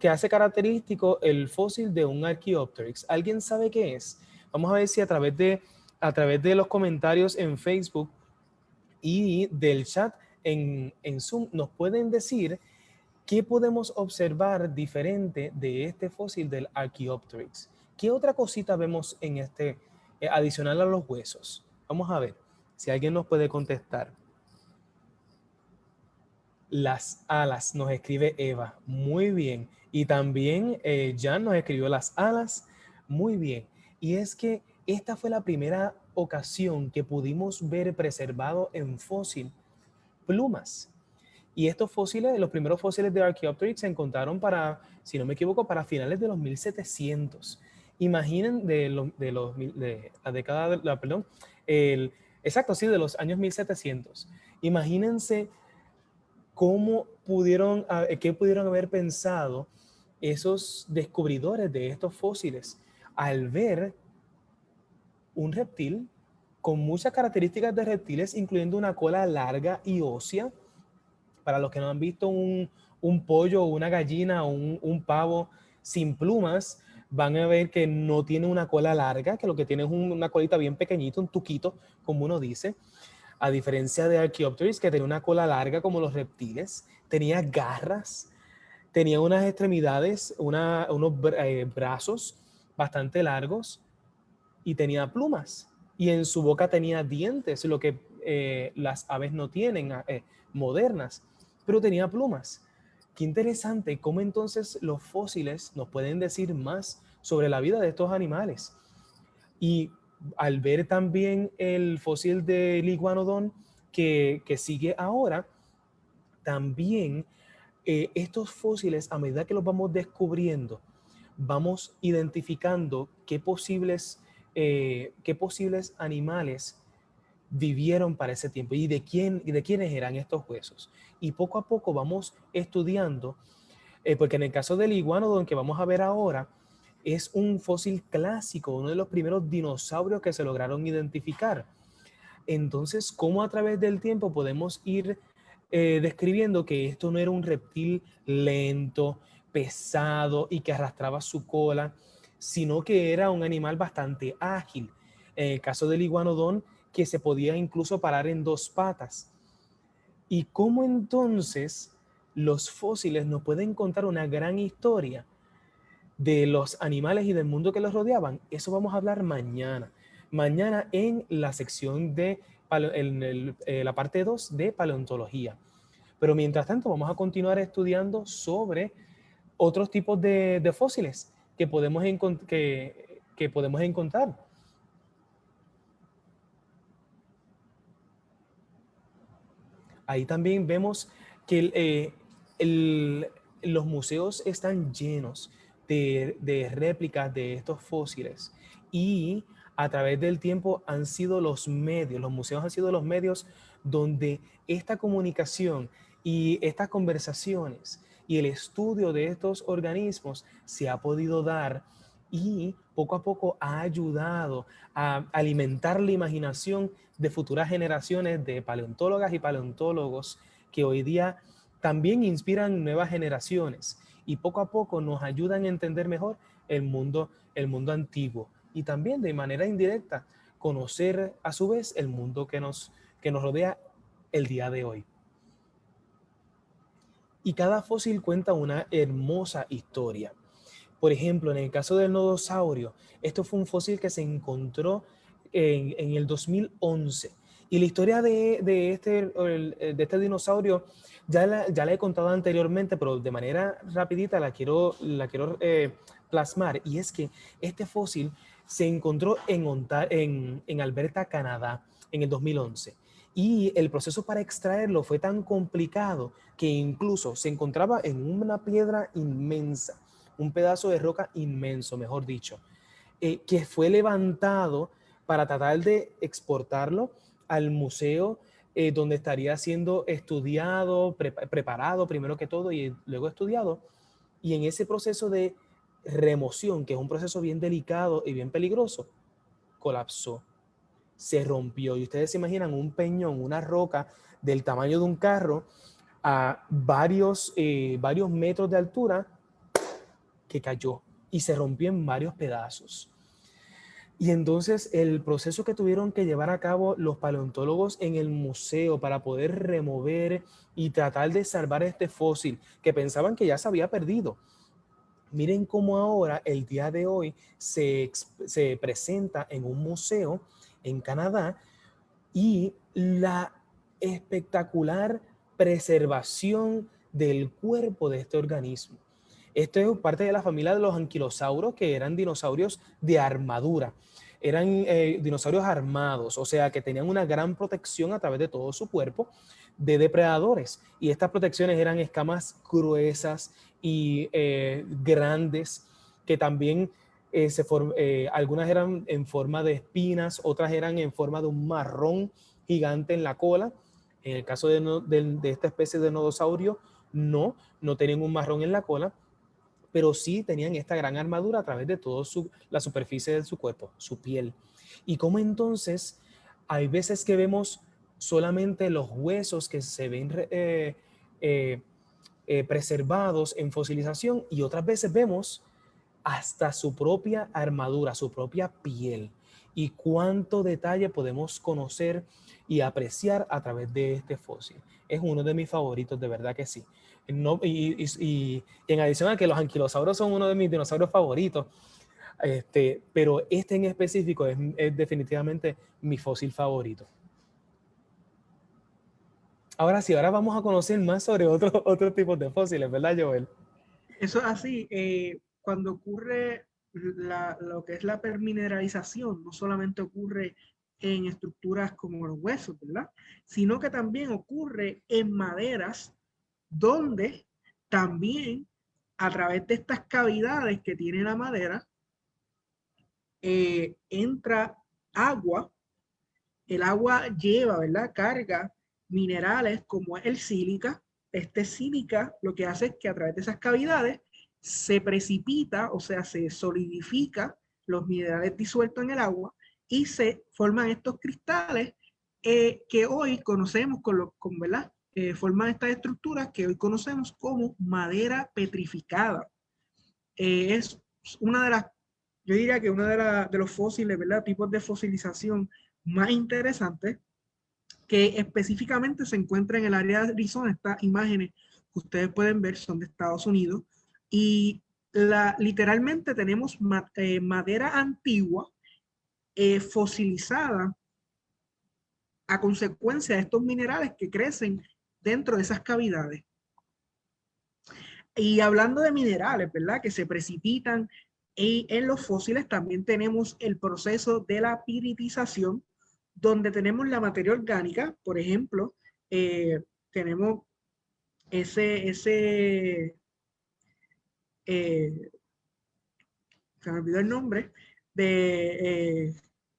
que hace característico el fósil de un Archaeopteryx. ¿Alguien sabe qué es? Vamos a ver si a través de los comentarios en Facebook y del chat en Zoom nos pueden decir ¿qué podemos observar diferente de este fósil del Archaeopteryx? ¿Qué otra cosita vemos en adicional a los huesos? Vamos a ver si alguien nos puede contestar. Las alas, nos escribe Eva. Muy bien. Y también Jan nos escribió las alas. Muy bien. Y es que esta fue la primera ocasión que pudimos ver preservado en fósil plumas. Y estos fósiles, los primeros fósiles de Archaeopteryx se encontraron si no me equivoco, para finales de los 1700. Imaginen de la década, perdón, exacto, sí, de los años 1700. Imagínense qué pudieron haber pensado esos descubridores de estos fósiles al ver un reptil con muchas características de reptiles, incluyendo una cola larga y ósea. Para los que no han visto un pollo, una gallina o un pavo sin plumas, van a ver que no tiene una cola larga, que lo que tiene es una colita bien pequeñita, un tuquito, como uno dice. A diferencia de Archaeopteryx, que tenía una cola larga como los reptiles, tenía garras, tenía unas extremidades, unos brazos bastante largos y tenía plumas. Y en su boca tenía dientes, lo que las aves no tienen, modernas, pero tenía plumas. Qué interesante cómo entonces los fósiles nos pueden decir más sobre la vida de estos animales. Y al ver también el fósil del iguanodon, que sigue ahora, también estos fósiles, a medida que los vamos descubriendo, vamos identificando qué posibles animales vivieron para ese tiempo y de quiénes eran estos huesos. Y poco a poco vamos estudiando, porque en el caso del iguanodon que vamos a ver ahora, es un fósil clásico, uno de los primeros dinosaurios que se lograron identificar. Entonces, ¿cómo a través del tiempo podemos ir describiendo que esto no era un reptil lento, pesado y que arrastraba su cola, sino que era un animal bastante ágil? En el caso del iguanodón, que se podía incluso parar en dos patas. ¿Y cómo entonces los fósiles nos pueden contar una gran historia de los animales y del mundo que los rodeaban? Eso vamos a hablar mañana. Mañana en la sección de la parte 2 de paleontología. Pero mientras tanto vamos a continuar estudiando sobre otros tipos de fósiles que podemos encontrar. Ahí también vemos que los museos están llenos de réplicas de estos fósiles y a través del tiempo han sido los museos han sido los medios donde esta comunicación y estas conversaciones y el estudio de estos organismos se ha podido dar y poco a poco ha ayudado a alimentar la imaginación de futuras generaciones de paleontólogas y paleontólogos que hoy día también inspiran nuevas generaciones y poco a poco nos ayudan a entender mejor el mundo antiguo y también de manera indirecta conocer a su vez el mundo que nos rodea el día de hoy. Y cada fósil cuenta una hermosa historia. Por ejemplo, en el caso del nodosaurio, esto fue un fósil que se encontró en el 2011. Y la historia de este dinosaurio ya la he contado anteriormente, pero de manera rapidita la quiero plasmar. Y es que este fósil se encontró en Alberta, Canadá, en el 2011. Y el proceso para extraerlo fue tan complicado que incluso se encontraba en una piedra inmensa, un pedazo de roca inmenso, mejor dicho, que fue levantado para tratar de exportarlo al museo donde estaría siendo estudiado, preparado primero que todo y luego estudiado. Y en ese proceso de remoción, que es un proceso bien delicado y bien peligroso, colapsó, se rompió. Y ustedes se imaginan un peñón, una roca del tamaño de un carro a varios metros de altura que cayó y se rompió en varios pedazos. Y entonces el proceso que tuvieron que llevar a cabo los paleontólogos en el museo para poder remover y tratar de salvar este fósil que pensaban que ya se había perdido. Miren cómo ahora, el día de hoy, se presenta en un museo en Canadá y la espectacular preservación del cuerpo de este organismo. Esto es parte de la familia de los anquilosauros, que eran dinosaurios de armadura. Eran dinosaurios armados, o sea, que tenían una gran protección a través de todo su cuerpo de depredadores. Y estas protecciones eran escamas gruesas y grandes, que también algunas eran en forma de espinas, otras eran en forma de un marrón gigante en la cola. En el caso de esta especie de nodosaurio, no tenían un marrón en la cola, pero sí tenían esta gran armadura a través de toda la superficie de su cuerpo, su piel. Y cómo entonces hay veces que vemos solamente los huesos que se ven preservados en fosilización y otras veces vemos hasta su propia armadura, su propia piel. Y cuánto detalle podemos conocer y apreciar a través de este fósil. Es uno de mis favoritos, de verdad que sí. No, y en adición a que los anquilosauros son uno de mis dinosaurios favoritos, pero este en específico es definitivamente mi fósil favorito. Ahora sí, ahora vamos a conocer más sobre otros tipos de fósiles, ¿verdad, Joel? Eso es así. Cuando ocurre lo que es la permineralización, no solamente ocurre en estructuras como los huesos, ¿verdad? Sino que también ocurre en maderas donde también a través de estas cavidades que tiene la madera entra agua. El agua lleva, ¿verdad? Carga minerales como el sílica. Este sílica lo que hace es que a través de esas cavidades se precipita, o sea, se solidifica los minerales disueltos en el agua y se forman estos cristales que hoy conocemos ¿verdad? Forman estas estructuras que hoy conocemos como madera petrificada. Es una de las, yo diría que una de los fósiles, ¿verdad? Tipos de fosilización más interesantes que específicamente se encuentra en el área de Arizona. Estas imágenes que ustedes pueden ver son de Estados Unidos y literalmente tenemos madera antigua fosilizada a consecuencia de estos minerales que crecen dentro de esas cavidades. Y hablando de minerales, ¿verdad? Que se precipitan en los fósiles, también tenemos el proceso de la piritización, donde tenemos la materia orgánica, por ejemplo, tenemos se me olvidó el nombre, de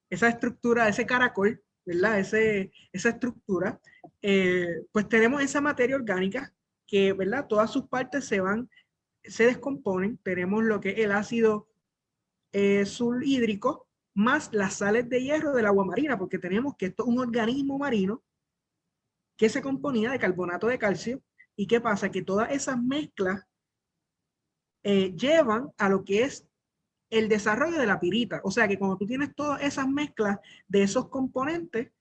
esa estructura, ese caracol, ¿verdad? Esa estructura, pues tenemos esa materia orgánica que, ¿verdad? Todas sus partes se descomponen. Tenemos lo que es el ácido sulhídrico más las sales de hierro del agua marina, porque tenemos que esto es un organismo marino que se componía de carbonato de calcio. ¿Y qué pasa? Que todas esas mezclas llevan a lo que es el desarrollo de la pirita. O sea que cuando tú tienes todas esas mezclas de esos componentes,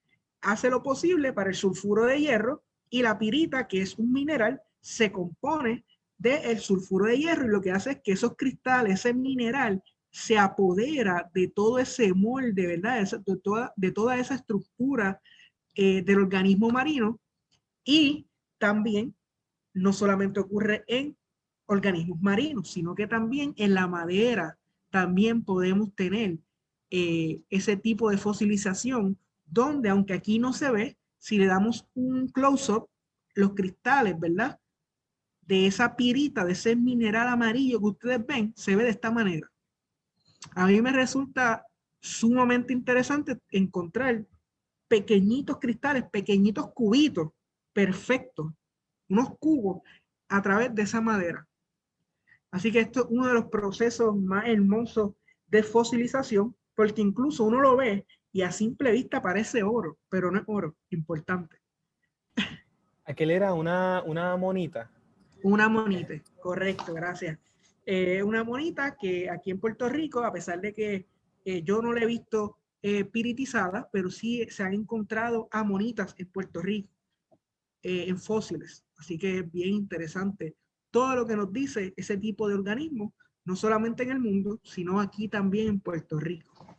hace lo posible para el sulfuro de hierro y la pirita, que es un mineral, se compone del sulfuro de hierro y lo que hace es que esos cristales, ese mineral, se apodera de todo ese molde, ¿verdad? De toda esa estructura del organismo marino y también no solamente ocurre en organismos marinos, sino que también en la madera también podemos tener ese tipo de fosilización donde, aunque aquí no se ve, si le damos un close-up, los cristales, ¿verdad? De esa pirita, de ese mineral amarillo que ustedes ven, se ve de esta manera. A mí me resulta sumamente interesante encontrar pequeñitos cristales, pequeñitos cubitos perfectos, unos cubos a través de esa madera. Así que esto es uno de los procesos más hermosos de fosilización, porque incluso uno lo ve y a simple vista parece oro, pero no es oro, importante. Aquel era una monita. Una monita, correcto, gracias. Una monita que aquí en Puerto Rico, a pesar de que yo no la he visto piritizada, pero sí se han encontrado amonitas en Puerto Rico, en fósiles. Así que es bien interesante todo lo que nos dice ese tipo de organismo, no solamente en el mundo, sino aquí también en Puerto Rico.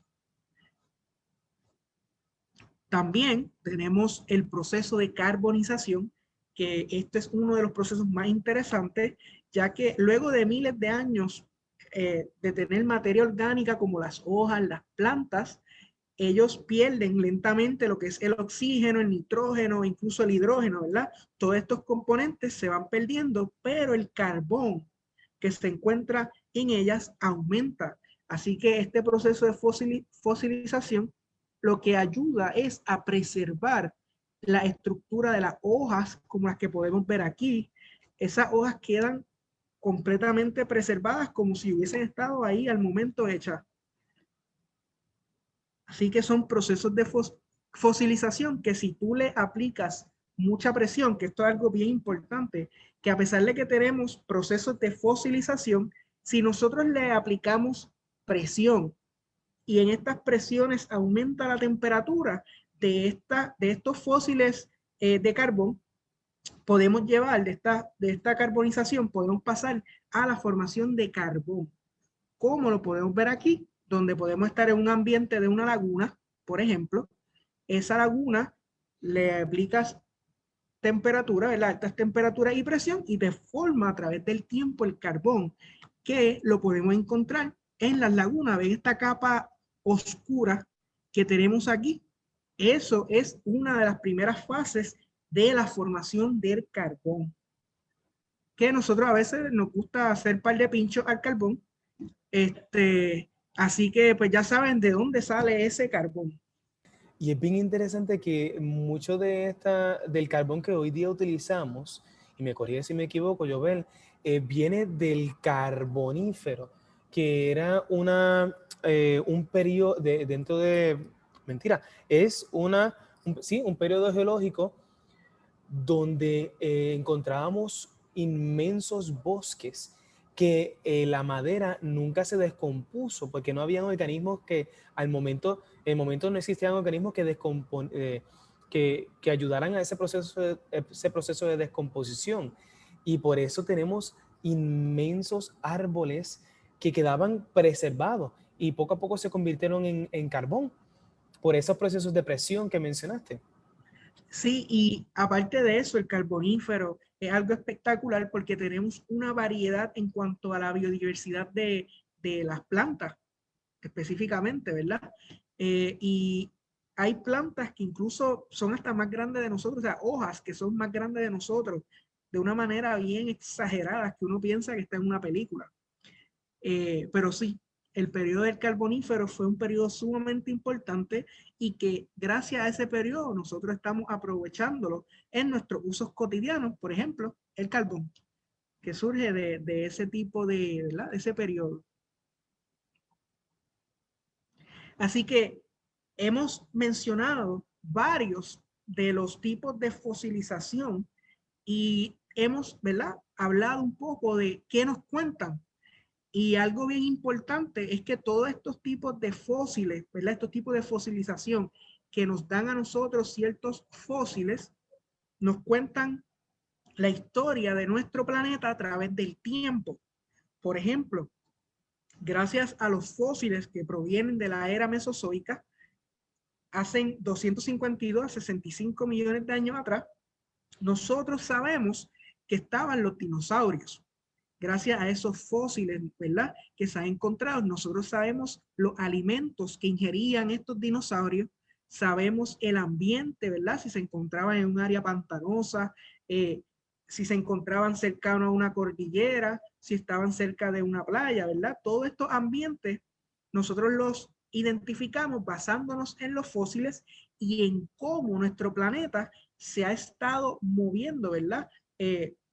También tenemos el proceso de carbonización, que este es uno de los procesos más interesantes, ya que luego de miles de años de tener materia orgánica como las hojas, las plantas, ellos pierden lentamente lo que es el oxígeno, el nitrógeno, incluso el hidrógeno, ¿verdad? Todos estos componentes se van perdiendo, pero el carbón que se encuentra en ellas aumenta. Así que este proceso de fosilización lo que ayuda es a preservar la estructura de las hojas, como las que podemos ver aquí. Esas hojas quedan completamente preservadas como si hubiesen estado ahí al momento hechas. Así que son procesos de fosilización que si tú le aplicas mucha presión, que esto es algo bien importante, que a pesar de que tenemos procesos de fosilización, si nosotros le aplicamos presión y en estas presiones aumenta la temperatura de estos fósiles de carbón, podemos llevar de esta carbonización, podemos pasar a la formación de carbón. Como lo podemos ver aquí, donde podemos estar en un ambiente de una laguna, por ejemplo, esa laguna le aplicas temperatura, ¿verdad? Altas temperaturas y presión y te forma a través del tiempo el carbón, que lo podemos encontrar en las lagunas. ¿Ven esta capa oscura que tenemos aquí? Eso es una de las primeras fases de la formación del carbón, que nosotros a veces nos gusta hacer par de pinchos al carbón. Así que pues ya saben de dónde sale ese carbón. Y es bien interesante que mucho del carbón que hoy día utilizamos, y me corrige si me equivoco, Jovel, viene del carbonífero, que era un periodo dentro de, mentira, es sí, un periodo geológico donde encontrábamos inmensos bosques que la madera nunca se descompuso porque no habían organismos que en el momento no existían organismos que ayudaran a ese proceso de descomposición. Y por eso tenemos inmensos árboles que quedaban preservados y poco a poco se convirtieron en carbón por esos procesos de presión que mencionaste. Sí, y aparte de eso, el carbonífero es algo espectacular porque tenemos una variedad en cuanto a la biodiversidad de las plantas, específicamente, ¿verdad? Y hay plantas que incluso son hasta más grandes de nosotros, o sea, hojas que son más grandes de nosotros, de una manera bien exagerada que uno piensa que está en una película. Pero sí, el periodo del carbonífero fue un periodo sumamente importante y que gracias a ese periodo nosotros estamos aprovechándolo en nuestros usos cotidianos, por ejemplo, el carbón, que surge de ese tipo ¿verdad? De ese periodo. Así que hemos mencionado varios de los tipos de fosilización y hemos, ¿verdad? Hablado un poco de qué nos cuentan. Y algo bien importante es que todos estos tipos de fósiles, ¿verdad? Estos tipos de fosilización que nos dan a nosotros ciertos fósiles, nos cuentan la historia de nuestro planeta a través del tiempo. Por ejemplo, gracias a los fósiles que provienen de la era mesozoica, hacen 252 a 65 millones de años atrás, nosotros sabemos que estaban los dinosaurios. Gracias a esos fósiles, ¿verdad? Que se han encontrado, nosotros sabemos los alimentos que ingerían estos dinosaurios, sabemos el ambiente, ¿verdad? Si se encontraban en un área pantanosa, si se encontraban cercanos a una cordillera, si estaban cerca de una playa, ¿verdad? Todos estos ambientes nosotros los identificamos basándonos en los fósiles y en cómo nuestro planeta se ha estado moviendo, ¿verdad?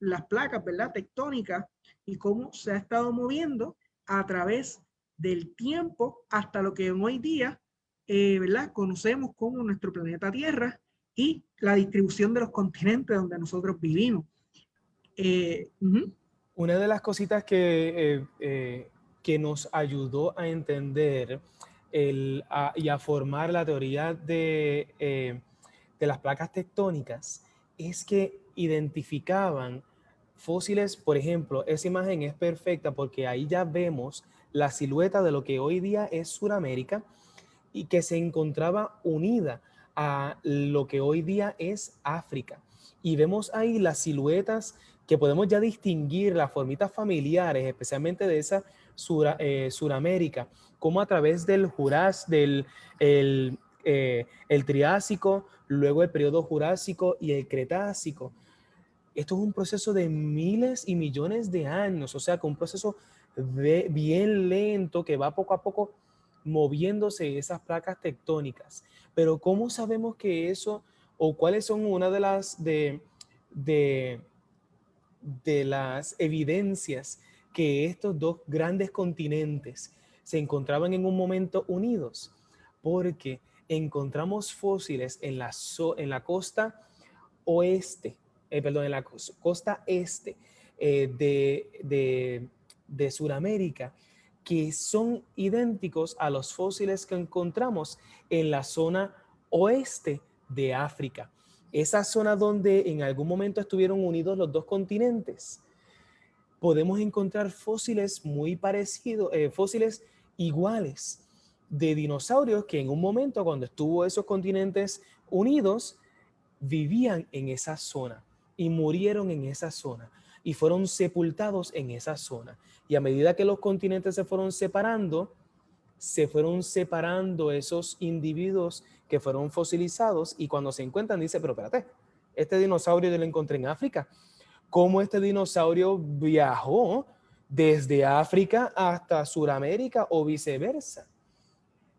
Las placas, ¿verdad? Tectónicas y cómo se ha estado moviendo a través del tiempo hasta lo que hoy día, ¿verdad? Conocemos como nuestro planeta Tierra y la distribución de los continentes donde nosotros vivimos. Una de las cositas que nos ayudó a entender y a formar la teoría de las placas tectónicas es que identificaban fósiles, por ejemplo, esa imagen es perfecta porque ahí ya vemos la silueta de lo que hoy día es Sudamérica y que se encontraba unida a lo que hoy día es África. Y vemos ahí las siluetas que podemos ya distinguir, las formitas familiares, especialmente de esa Suramérica, como a través del el Triásico, luego el periodo Jurásico y el Cretácico. Esto es un proceso de miles y millones de años, o sea, que un proceso bien lento que va poco a poco moviéndose esas placas tectónicas. Pero ¿cómo sabemos que eso, o cuáles son una de, de las evidencias que estos dos grandes continentes se encontraban en un momento unidos? Porque encontramos fósiles en la costa oeste, perdón, en la costa este de Sudamérica, que son idénticos a los fósiles que encontramos en la zona oeste de África. Esa zona donde en algún momento estuvieron unidos los dos continentes. Podemos encontrar fósiles muy parecidos, fósiles iguales de dinosaurios que en un momento cuando estuvo esos continentes unidos, vivían en esa zona y murieron en esa zona y fueron sepultados en esa zona. Y a medida que los continentes se fueron separando, se fueron separando esos individuos que fueron fosilizados y cuando se encuentran dice, pero espérate, este dinosaurio yo lo encontré en África. ¿Cómo este dinosaurio viajó desde África hasta Sudamérica o viceversa?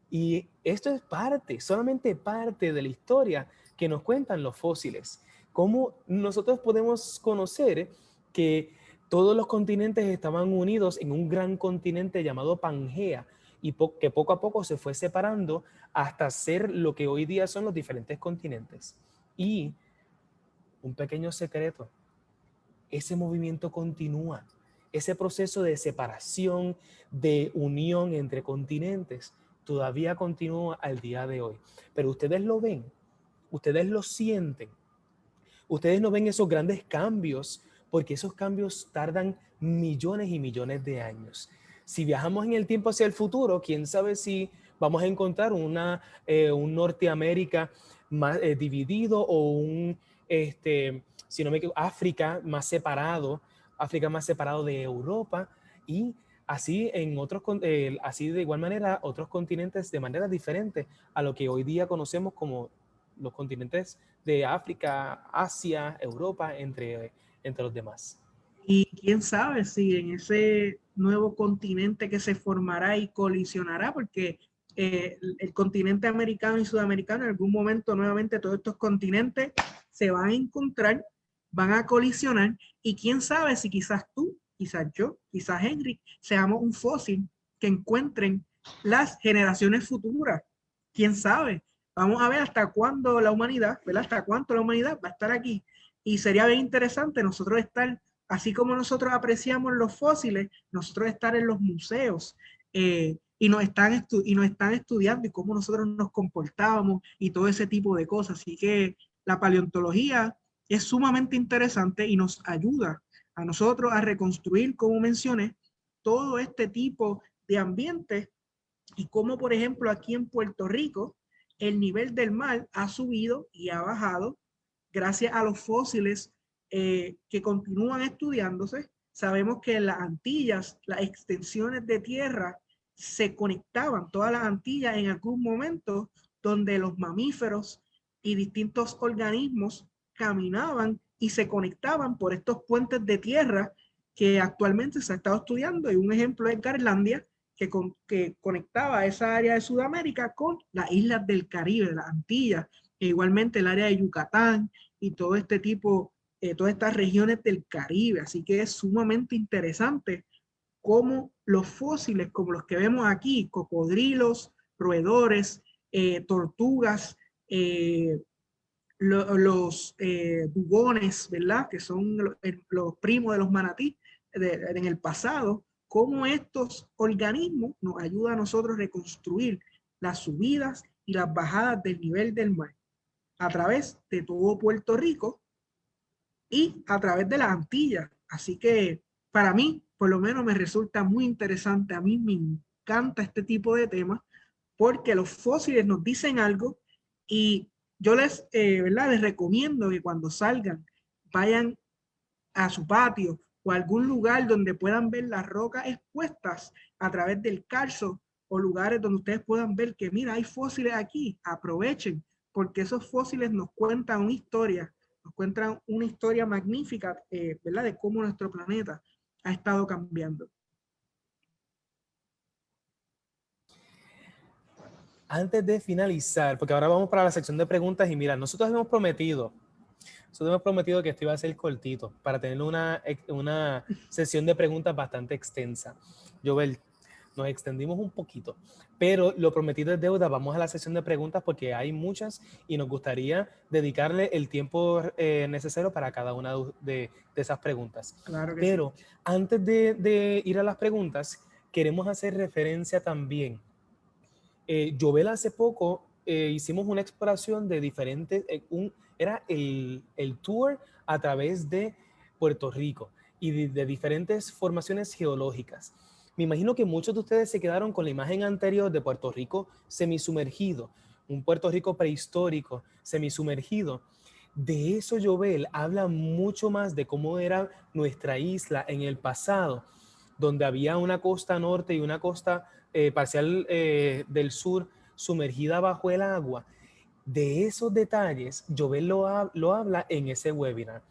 Y esto es parte, solamente parte de la historia que nos cuentan los fósiles. Cómo nosotros podemos conocer que todos los continentes estaban unidos en un gran continente llamado Pangea y que poco a poco se fue separando hasta ser lo que hoy día son los diferentes continentes. Y un pequeño secreto, ese movimiento continúa, ese proceso de separación, de unión entre continentes, todavía continúa al día de hoy. Pero ustedes lo ven, ustedes lo sienten, ustedes no ven esos grandes cambios, porque esos cambios tardan millones y millones de años. Si viajamos en el tiempo hacia el futuro, quién sabe si vamos a encontrar un Norteamérica más dividido o un, si no me equivoco, África más separado de Europa y así en otros, así de igual manera otros continentes de manera diferente a lo que hoy día conocemos como los continentes de África, Asia, Europa, entre los demás. Y quién sabe si en ese nuevo continente que se formará y colisionará, porque el continente americano y sudamericano, en algún momento nuevamente todos estos continentes se van a encontrar, van a colisionar, y quién sabe si quizás tú, quizás yo, quizás Henry, seamos un fósil que encuentren las generaciones futuras. Quién sabe. Vamos a ver hasta cuándo la humanidad, ¿verdad? Hasta cuánto la humanidad va a estar aquí. Y sería bien interesante nosotros estar, así como nosotros apreciamos los fósiles, nosotros estar en los museos y nos están estudiando y cómo nosotros nos comportábamos y todo ese tipo de cosas. Así que la paleontología es sumamente interesante y nos ayuda a nosotros a reconstruir, como mencioné, todo este tipo de ambientes y cómo, por ejemplo, aquí en Puerto Rico, el nivel del mar ha subido y ha bajado gracias a los fósiles que continúan estudiándose. Sabemos que en las Antillas, las extensiones de tierra se conectaban, todas las Antillas en algún momento donde los mamíferos y distintos organismos caminaban y se conectaban por estos puentes de tierra que actualmente se ha estado estudiando. Y un ejemplo es Garlandia, que conectaba esa área de Sudamérica con las islas del Caribe, de las Antillas, e igualmente el área de Yucatán y todo este tipo, todas estas regiones del Caribe. Así que es sumamente interesante cómo los fósiles, como los que vemos aquí, cocodrilos, roedores, tortugas, los dugones, ¿verdad? Que son los primos de los manatí en el pasado, cómo estos organismos nos ayudan a nosotros a reconstruir las subidas y las bajadas del nivel del mar a través de todo Puerto Rico y a través de las Antillas. Así que para mí, por lo menos, me resulta muy interesante. A mí me encanta este tipo de temas porque los fósiles nos dicen algo y yo ¿verdad? Les recomiendo que cuando salgan vayan a su patio o a algún lugar donde puedan ver las rocas expuestas a través del calzo o lugares donde ustedes puedan ver que, mira, hay fósiles aquí, aprovechen, porque esos fósiles nos cuentan una historia magnífica, ¿verdad? De cómo nuestro planeta ha estado cambiando. Antes de finalizar, porque ahora vamos para la sección de preguntas y mira, nosotros hemos prometido que esto iba a ser cortito para tener una sesión de preguntas bastante extensa. Joel, nos extendimos un poquito, pero lo prometido es deuda. Vamos a la sesión de preguntas porque hay muchas y nos gustaría dedicarle el tiempo necesario para cada una de esas preguntas. Claro que pero sí. Antes de ir a las preguntas, queremos hacer referencia también. Jovel hace poco hicimos una exploración de diferentes, era el tour a través de Puerto Rico y de diferentes formaciones geológicas. Me imagino que muchos de ustedes se quedaron con la imagen anterior de Puerto Rico semisumergido, un Puerto Rico prehistórico, semisumergido. De eso Jovel habla mucho más de cómo era nuestra isla en el pasado. donde había una costa norte y una costa parcial del sur sumergida bajo el agua. De esos detalles, Jovel lo habla en ese webinar.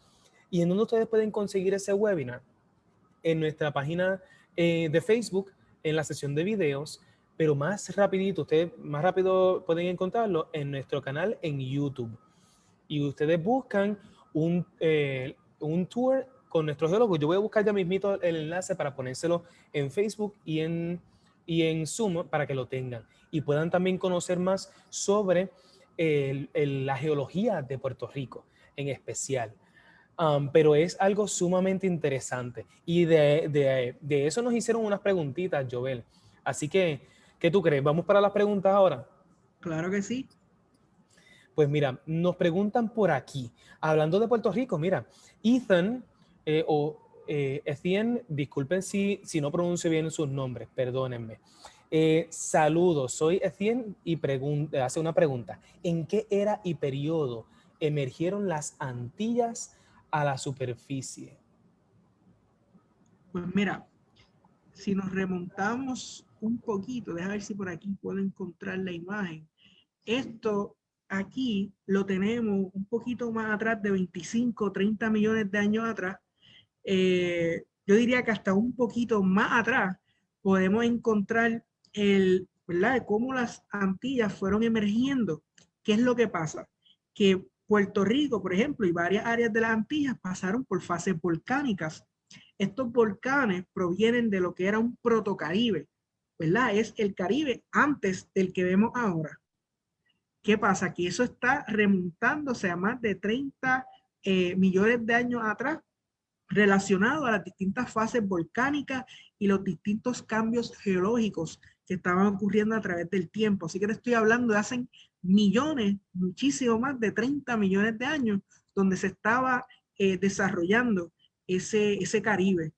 ¿Y en dónde ustedes pueden conseguir ese webinar? En nuestra página de Facebook, en la sección de videos, pero más rapidito, ustedes más rápido pueden encontrarlo en nuestro canal en YouTube. Y ustedes buscan un tour con nuestro geólogo. Yo voy a buscar ya mismito el enlace para ponérselo en Facebook y en Zoom para que lo tengan. Y puedan también conocer más sobre la geología de Puerto Rico en especial. Pero es algo sumamente interesante. Y de eso nos hicieron unas preguntitas, Jovel. Así que, ¿qué tú crees? ¿Vamos para las preguntas ahora? Claro que sí. Pues mira, nos preguntan por aquí, hablando de Puerto Rico, mira, Ethan Etienne, disculpen si no pronuncio bien sus nombres, perdónenme. Saludos, soy Etienne y hace una pregunta. ¿En qué era y periodo emergieron las Antillas a la superficie? Pues mira, si nos remontamos un poquito, déjame ver si por aquí puedo encontrar la imagen. Esto aquí lo tenemos un poquito más atrás de 25, 30 millones de años atrás. Yo diría que hasta un poquito más atrás podemos encontrar ¿verdad? De cómo las Antillas fueron emergiendo. ¿Qué es lo que pasa? Que Puerto Rico, por ejemplo, y varias áreas de las Antillas pasaron por fases volcánicas. Estos volcanes provienen de lo que era un protocaribe, ¿verdad? Es el Caribe antes del que vemos ahora. ¿Qué pasa? Que eso está remontándose a más de 30 millones de años atrás, relacionado a las distintas fases volcánicas y los distintos cambios geológicos que estaban ocurriendo a través del tiempo. Así que te estoy hablando de hace millones, muchísimo más de 30 millones de años, donde se estaba desarrollando ese Caribe.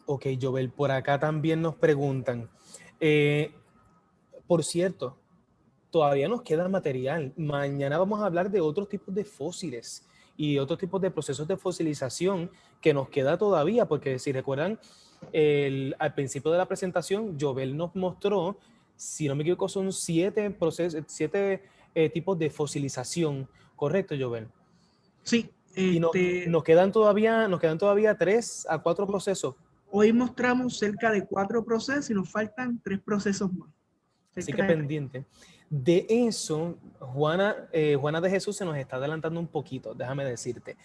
Ok, Jovel, por acá también nos preguntan. Por cierto, todavía nos queda material. Mañana vamos a hablar de otros tipos de fósiles y otros tipos de procesos de fosilización que nos queda todavía, porque si recuerdan, al principio de la presentación, Jovel nos mostró, si no me equivoco, son 7 tipos de fosilización. ¿Correcto, Jovel? Sí, Y nos quedan todavía 3 a 4 procesos. hoy mostramos cerca de 4 procesos y nos faltan 3 procesos más. Así que pendiente. De eso, Juana de Jesús se nos está adelantando un poquito, déjame decirte.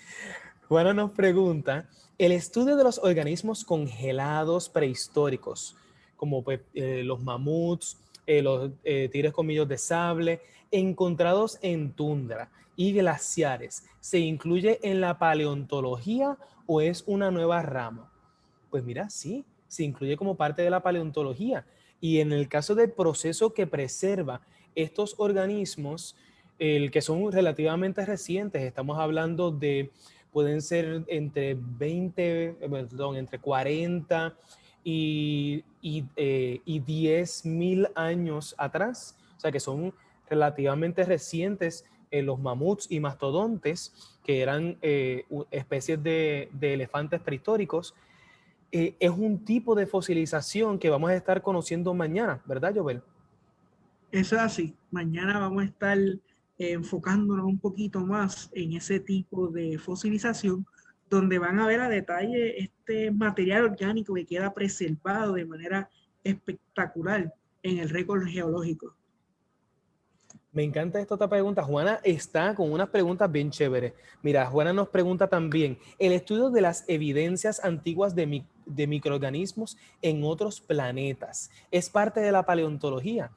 Juana nos pregunta, el estudio de los organismos congelados prehistóricos, como pues, los mamuts, los tigres colmillos de sable, encontrados en tundra y glaciares, ¿se incluye en la paleontología o es una nueva rama? Pues mira, sí, se incluye como parte de la paleontología. Y en el caso del proceso que preserva estos organismos, el que son relativamente recientes, estamos hablando de, pueden ser entre 40 y 10.000 años atrás, o sea que son relativamente recientes los mamuts y mastodontes, que eran especies de elefantes prehistóricos. Es un tipo de fosilización que vamos a estar conociendo mañana, ¿verdad, Jovel? Eso es así. Mañana vamos a estar enfocándonos un poquito más en ese tipo de fosilización, donde van a ver a detalle este material orgánico que queda preservado de manera espectacular en el récord geológico. Me encanta esta pregunta. Juana está con unas preguntas bien chéveres. Mira, Juana nos pregunta también, el estudio de las evidencias antiguas de microorganismos en otros planetas, ¿es parte de la paleontología?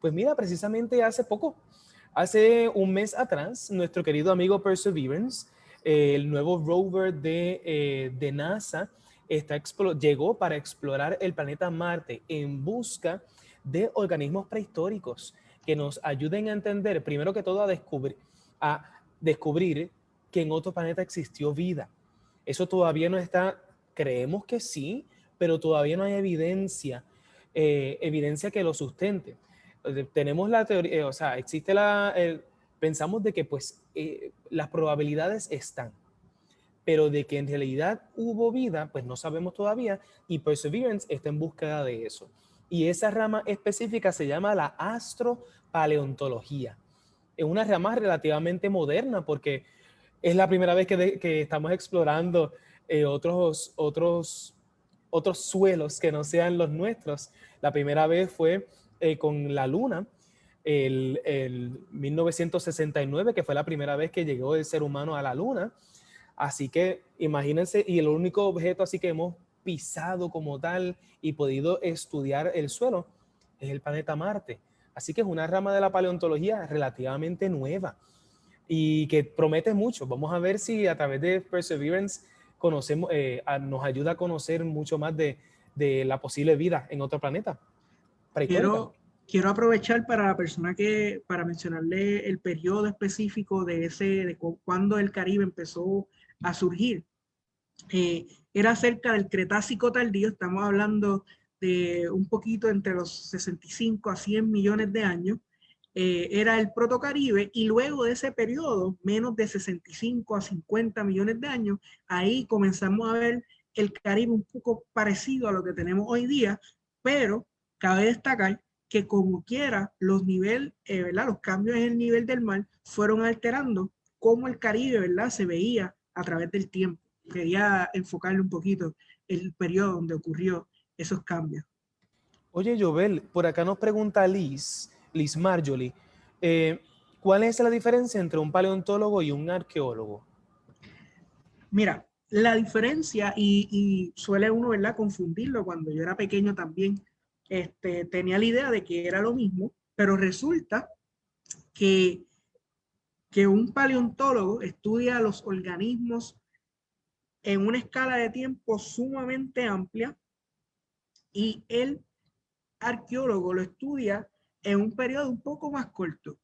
Pues mira, precisamente hace un mes atrás, nuestro querido amigo Perseverance, el nuevo rover de NASA, llegó para explorar el planeta Marte en busca de organismos prehistóricos que nos ayuden a entender, primero que todo, a descubrir que en otro planeta existió vida. Eso todavía no está, creemos que sí, pero todavía no hay evidencia que lo sustente. Tenemos la teoría, o sea, pensamos de que pues las probabilidades están, pero de que en realidad hubo vida, pues no sabemos todavía, y Perseverance está en búsqueda de eso. Y esa rama específica se llama la astropaleontología. Es una rama relativamente moderna porque es la primera vez que estamos explorando otros suelos que no sean los nuestros. La primera vez fue con la Luna, el 1969, que fue la primera vez que llegó el ser humano a la Luna. Así que imagínense, y el único objeto así que hemos pisado como tal y podido estudiar el suelo es el planeta Marte. Así que es una rama de la paleontología relativamente nueva y que promete mucho. Vamos a ver si a través de Perseverance conocemos, nos ayuda a conocer mucho más de la posible vida en otro planeta prehistórica. Quiero aprovechar para la persona para mencionarle el periodo específico de cuando el Caribe empezó a surgir. Era cerca del Cretácico tardío, estamos hablando de un poquito entre los 65 a 100 millones de años. Era el Protocaribe, y luego de ese periodo, menos de 65 a 50 millones de años, ahí comenzamos a ver el Caribe un poco parecido a lo que tenemos hoy día, pero cabe destacar que como quiera los niveles, ¿verdad? Los cambios en el nivel del mar fueron alterando cómo el Caribe, ¿verdad? Se veía a través del tiempo. Quería enfocarle un poquito el periodo donde ocurrió esos cambios. Oye, Jovel, por acá nos pregunta Liz Marjolie, ¿cuál es la diferencia entre un paleontólogo y un arqueólogo? Mira, la diferencia, y suele uno, ¿verdad?, confundirlo. Cuando yo era pequeño también tenía la idea de que era lo mismo, pero resulta que, que un paleontólogo estudia los organismos en una escala de tiempo sumamente amplia, y el arqueólogo lo estudia en un periodo un poco más corto.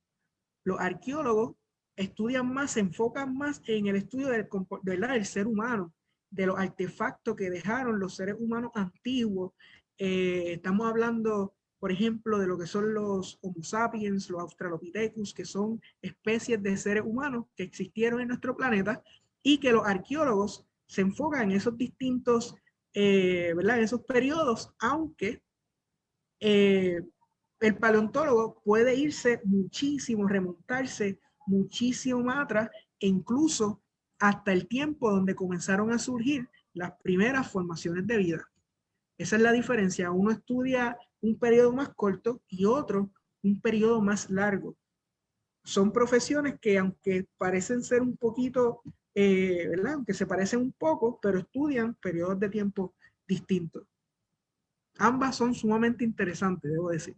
Los arqueólogos estudian más, se enfocan más en el estudio del ser humano, de los artefactos que dejaron los seres humanos antiguos. Estamos hablando, por ejemplo, de lo que son los Homo sapiens, los Australopithecus, que son especies de seres humanos que existieron en nuestro planeta, y que los arqueólogos se enfocan en esos distintos, ¿verdad? En esos periodos, aunque eh, el paleontólogo puede irse muchísimo, remontarse muchísimo más atrás, e incluso hasta el tiempo donde comenzaron a surgir las primeras formaciones de vida. Esa es la diferencia. Uno estudia un periodo más corto y otro un periodo más largo. Son profesiones que, aunque parecen ser un poquito, ¿verdad? Aunque se parecen un poco, pero estudian periodos de tiempo distintos. Ambas son sumamente interesantes, debo decir.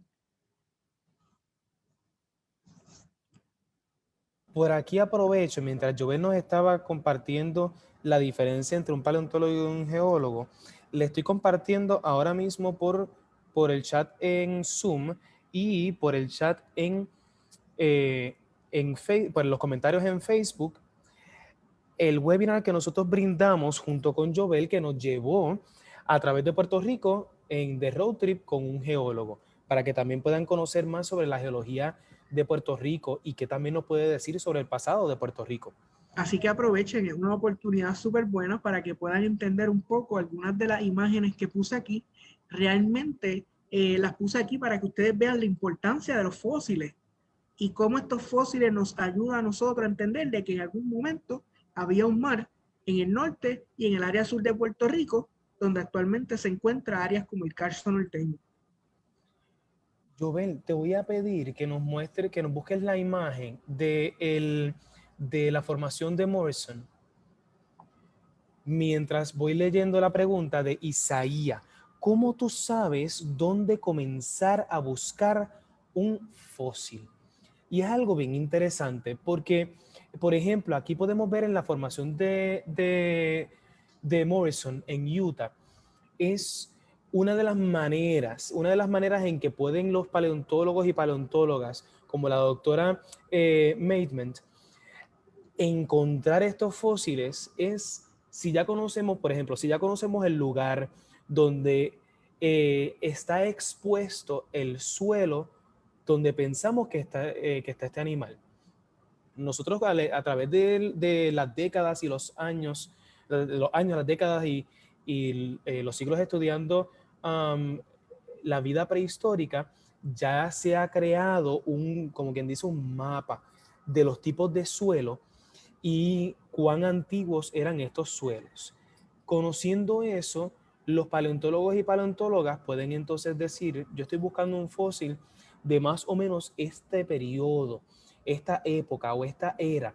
Por aquí aprovecho, mientras Jovel nos estaba compartiendo la diferencia entre un paleontólogo y un geólogo, le estoy compartiendo ahora mismo por el chat en Zoom y por el chat por los comentarios en Facebook, el webinar que nosotros brindamos junto con Jovel, que nos llevó a través de Puerto Rico en The Road Trip con un geólogo, para que también puedan conocer más sobre la geología de Puerto Rico y qué también nos puede decir sobre el pasado de Puerto Rico. Así que aprovechen, es una oportunidad súper buena para que puedan entender un poco algunas de las imágenes que puse aquí. Realmente las puse aquí para que ustedes vean la importancia de los fósiles y cómo estos fósiles nos ayudan a nosotros a entender de que en algún momento había un mar en el norte y en el área sur de Puerto Rico, donde actualmente se encuentran áreas como el Carso norteño. Jovel, te voy a pedir que nos muestre, que nos busques la imagen de la formación de Morrison, mientras voy leyendo la pregunta de Isaías. ¿Cómo tú sabes dónde comenzar a buscar un fósil? Y es algo bien interesante porque, por ejemplo, aquí podemos ver en la formación de Morrison en Utah, es una de las maneras en que pueden los paleontólogos y paleontólogas, como la doctora Maidment, encontrar estos fósiles es si ya conocemos, por ejemplo, si ya conocemos el lugar donde está expuesto el suelo donde pensamos que está este animal. Nosotros a través de las décadas y los años los años, las décadas los siglos estudiando la vida prehistórica, ya se ha creado como quien dice, un mapa de los tipos de suelo y cuán antiguos eran estos suelos. Conociendo eso, los paleontólogos y paleontólogas pueden entonces decir, yo estoy buscando un fósil de más o menos este periodo, esta época o esta era,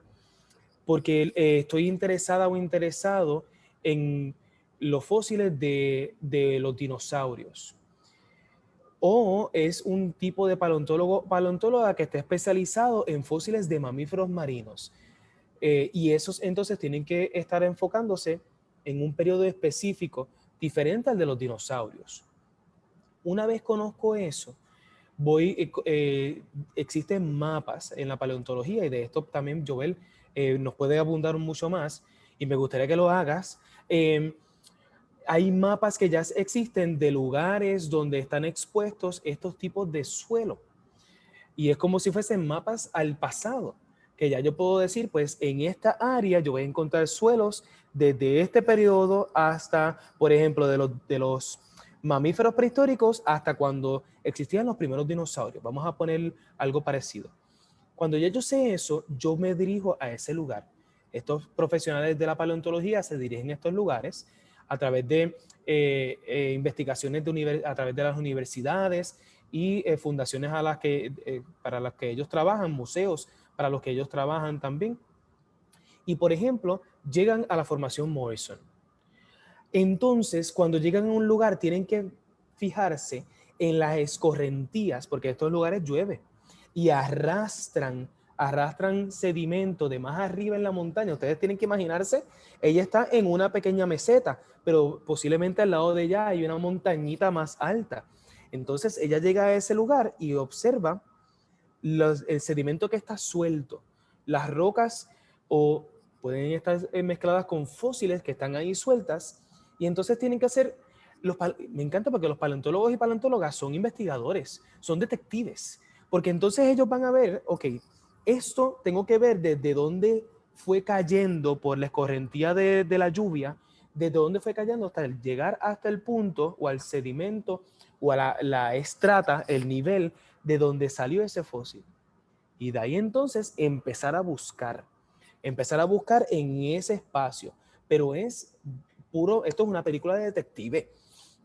porque estoy interesada o interesado en los fósiles de los dinosaurios. O es un tipo de paleontóloga que está especializado en fósiles de mamíferos marinos. Y esos entonces tienen que estar enfocándose en un periodo específico diferente al de los dinosaurios. Una vez conozco eso, existen mapas en la paleontología y de esto también Joel nos puede abundar mucho más y me gustaría que lo hagas. Hay mapas que ya existen de lugares donde están expuestos estos tipos de suelo y es como si fuesen mapas al pasado, que ya yo puedo decir, pues en esta área yo voy a encontrar suelos desde este periodo hasta, por ejemplo, de los mamíferos prehistóricos hasta cuando existían los primeros dinosaurios. Vamos a poner algo parecido. Cuando ya yo sé eso, yo me dirijo a ese lugar. Estos profesionales de la paleontología se dirigen a estos lugares a través de investigaciones a través de las universidades y fundaciones para las que ellos trabajan, museos para los que ellos trabajan también. Y, por ejemplo, llegan a la formación Morrison. Entonces, cuando llegan a un lugar, tienen que fijarse en las escorrentías, porque estos lugares llueve y arrastran sedimento de más arriba en la montaña. Ustedes tienen que imaginarse, ella está en una pequeña meseta, pero posiblemente al lado de ella hay una montañita más alta. Entonces ella llega a ese lugar y observa el sedimento que está suelto, las rocas o pueden estar mezcladas con fósiles que están ahí sueltas y entonces tienen que hacer, me encanta porque los paleontólogos y paleontólogas son investigadores, son detectives, porque entonces ellos van a ver, ok, esto tengo que ver desde dónde fue cayendo por la escorrentía de la lluvia, desde dónde fue cayendo hasta llegar hasta el punto o al sedimento o a la estrata, el nivel de donde salió ese fósil. Y de ahí entonces empezar a buscar en ese espacio. Pero es puro, esto es una película de detective,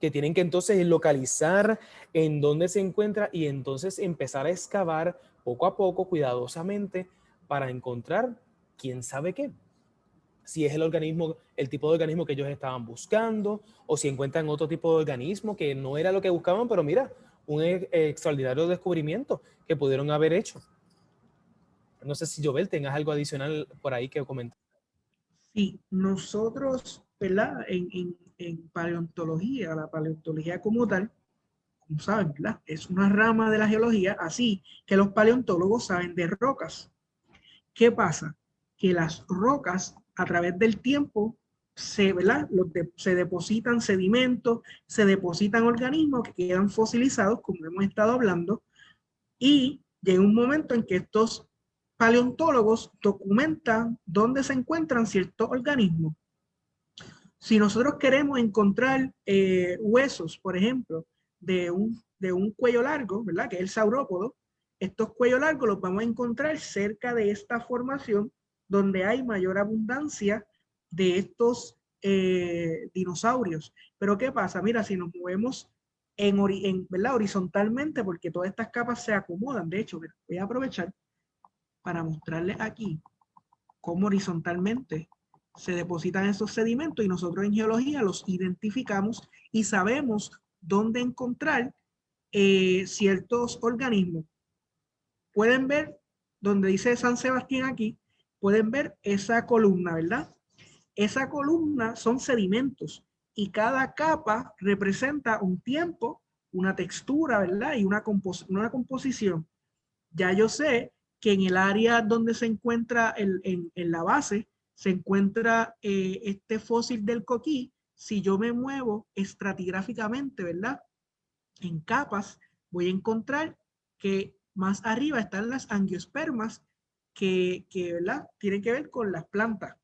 que tienen que entonces localizar en dónde se encuentra y entonces empezar a excavar poco a poco, cuidadosamente, para encontrar quién sabe qué. Si es el tipo de organismo que ellos estaban buscando, o si encuentran otro tipo de organismo que no era lo que buscaban, pero mira, un extraordinario descubrimiento que pudieron haber hecho. No sé si Jovel tengas algo adicional por ahí que comentar. Sí, nosotros, ¿verdad? En paleontología, la paleontología como tal, como saben, ¿verdad? Es una rama de la geología, así que los paleontólogos saben de rocas. ¿Qué pasa? Que las rocas a través del tiempo ¿verdad? Se depositan sedimentos, se depositan organismos que quedan fosilizados, como hemos estado hablando, y llega un momento en que estos paleontólogos documentan dónde se encuentran ciertos organismos. Si nosotros queremos encontrar huesos, por ejemplo, de un cuello largo, ¿verdad? Que es el saurópodo, estos cuellos largos los vamos a encontrar cerca de esta formación donde hay mayor abundancia de estos dinosaurios. Pero ¿qué pasa? Mira, si nos movemos ¿verdad? Horizontalmente, porque todas estas capas se acomodan. De hecho, mira, voy a aprovechar para mostrarles aquí cómo horizontalmente se depositan esos sedimentos y nosotros en geología los identificamos y sabemos dónde encontrar ciertos organismos. Pueden ver, donde dice San Sebastián aquí, pueden ver esa columna, ¿verdad? Esa columna son sedimentos y cada capa representa un tiempo, una textura, ¿verdad? Y una composición. Ya yo sé que en el área donde se encuentra en la base, se encuentra este fósil del coquí. Si yo me muevo estratigráficamente, ¿verdad? En capas, voy a encontrar que más arriba están las angiospermas ¿verdad? Tienen que ver con las plantas.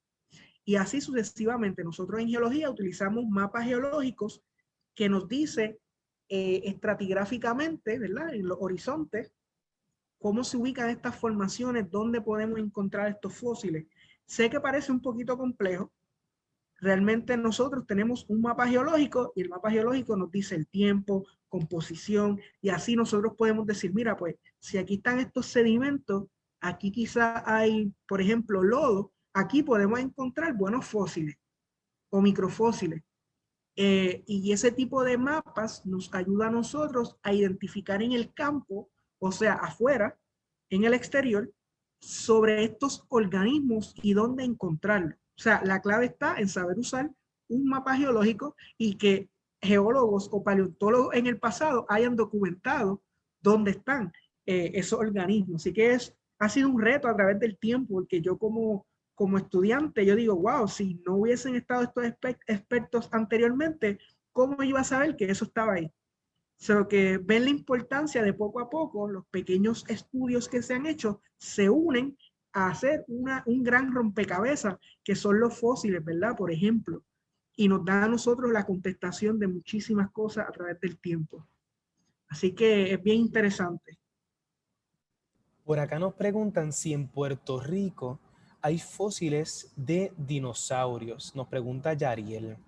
Y así sucesivamente. Nosotros en geología utilizamos mapas geológicos que nos dice estratigráficamente, ¿verdad? En los horizontes, cómo se ubican estas formaciones, dónde podemos encontrar estos fósiles. Sé que parece un poquito complejo. Realmente nosotros tenemos un mapa geológico y el mapa geológico nos dice el tiempo, composición, y así nosotros podemos decir, mira, pues si aquí están estos sedimentos, aquí quizá hay, por ejemplo, lodo, aquí podemos encontrar buenos fósiles o microfósiles. Y ese tipo de mapas nos ayuda a nosotros a identificar en el campo, o sea, afuera, en el exterior, sobre estos organismos y dónde encontrarlos. O sea, la clave está en saber usar un mapa geológico y que geólogos o paleontólogos en el pasado hayan documentado dónde están esos organismos. Así que ha sido un reto a través del tiempo, porque yo como estudiante, yo digo, wow, si no hubiesen estado estos expertos anteriormente, ¿cómo iba a saber que eso estaba ahí? So que ven la importancia de poco a poco, los pequeños estudios que se han hecho se unen a hacer un gran rompecabezas, que son los fósiles, ¿verdad? Por ejemplo, y nos da a nosotros la contestación de muchísimas cosas a través del tiempo. Así que es bien interesante. Por acá nos preguntan si en Puerto Rico hay fósiles de dinosaurios. Nos pregunta Yariel.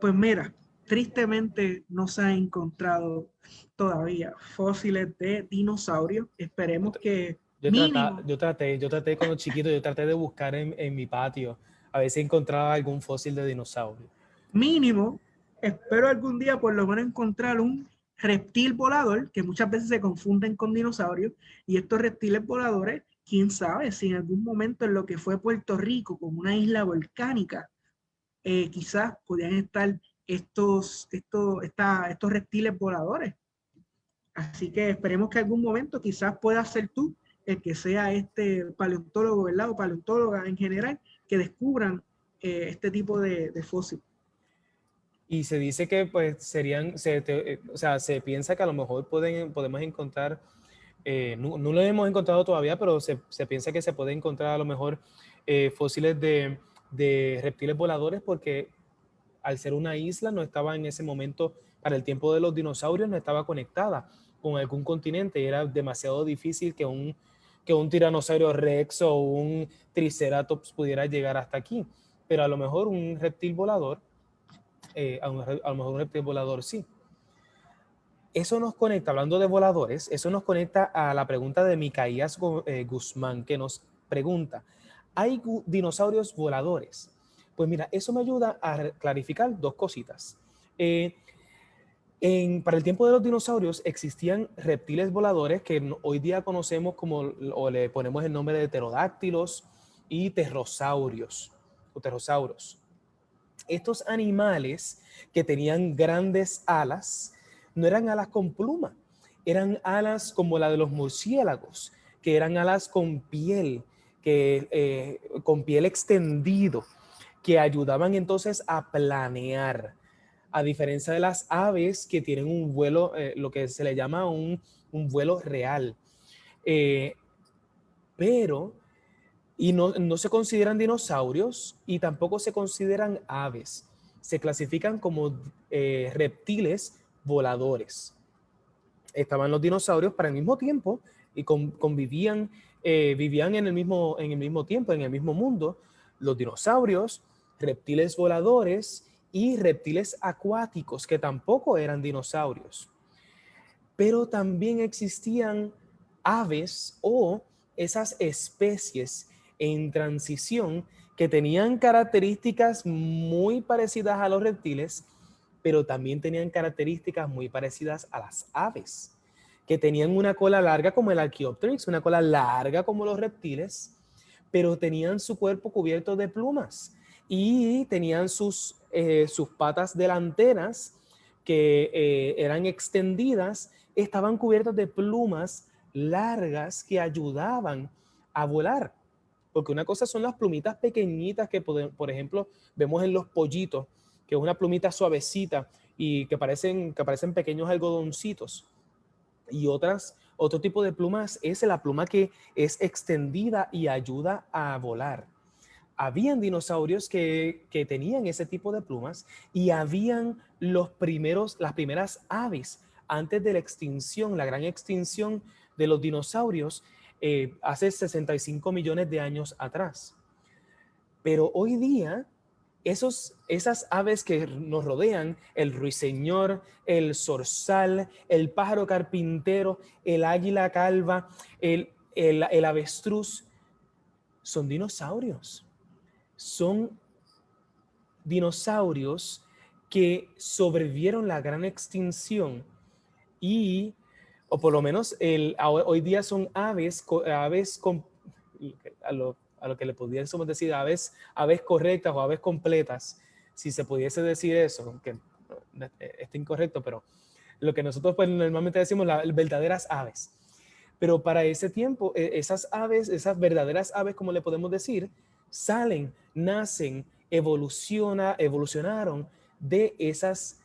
Pues mira, tristemente no se han encontrado todavía fósiles de dinosaurios. Esperemos que mínimo, Yo traté cuando chiquito, yo traté de buscar en mi patio a ver si encontraba algún fósil de dinosaurio. mínimo, espero algún día por lo menos encontrar un reptil volador, que muchas veces se confunden con dinosaurios, y estos reptiles voladores, quién sabe si en algún momento en lo que fue Puerto Rico, como una isla volcánica, quizás podían estar estos reptiles voladores. Así que esperemos que algún momento quizás puedas ser tú el que sea este paleontólogo, ¿verdad? O paleontóloga en general, que descubran este tipo de fósiles. Y se dice que pues o sea, se piensa que a lo mejor podemos encontrar, no lo hemos encontrado todavía, pero se piensa que se puede encontrar a lo mejor fósiles de reptiles voladores, porque al ser una isla no estaba en ese momento, para el tiempo de los dinosaurios, no estaba conectada con algún continente y era demasiado difícil que un tiranosaurio rex o un triceratops pudiera llegar hasta aquí. Pero a lo mejor un reptil volador, a lo mejor un reptil volador sí. Eso nos conecta, hablando de voladores, eso nos conecta a la pregunta de Micaías Guzmán, que nos pregunta, ¿hay dinosaurios voladores? Pues mira, eso me ayuda a clarificar dos cositas. Para el tiempo de los dinosaurios existían reptiles voladores que hoy día conocemos como, o le ponemos el nombre de pterodáctilos y pterosaurios o pterosauros. Estos animales que tenían grandes alas no eran alas con pluma, eran alas como la de los murciélagos, que eran alas con piel extendido, que ayudaban entonces a planear, a diferencia de las aves que tienen un vuelo, lo que se le llama un vuelo real. Eh, pero y no se consideran dinosaurios y tampoco se consideran aves. Se clasifican como reptiles voladores. Estaban los dinosaurios para el mismo tiempo y convivían, vivían en el mismo tiempo, en el mismo mundo. Los dinosaurios, reptiles voladores y reptiles acuáticos que tampoco eran dinosaurios. Pero también existían aves o esas especies en transición que tenían características muy parecidas a los reptiles, pero también tenían características muy parecidas a las aves, que tenían una cola larga como el Archaeopteryx, una cola larga como los reptiles, pero tenían su cuerpo cubierto de plumas y tenían sus patas delanteras que eran extendidas, estaban cubiertas de plumas largas que ayudaban a volar. Porque una cosa son las plumitas pequeñitas que, por ejemplo, vemos en los pollitos, que es una plumita suavecita y que parecen pequeños algodoncitos. Y otro tipo de plumas es la pluma que es extendida y ayuda a volar. habían dinosaurios que tenían ese tipo de plumas y habían las primeras aves antes de la extinción, la gran extinción de los dinosaurios hace 65 millones de años atrás. Pero hoy día, esas aves que nos rodean, el ruiseñor, el zorzal, el pájaro carpintero, el águila calva, el avestruz, son dinosaurios. Son dinosaurios que sobrevivieron la gran extinción y, o por lo menos hoy día son aves a lo que le pudiésemos decir aves correctas o aves completas, si se pudiese decir eso, aunque está incorrecto, pero lo que nosotros pues, normalmente decimos las verdaderas aves. Pero para ese tiempo, esas aves, esas verdaderas aves, como le podemos decir, salen, nacen, evolucionaron de esas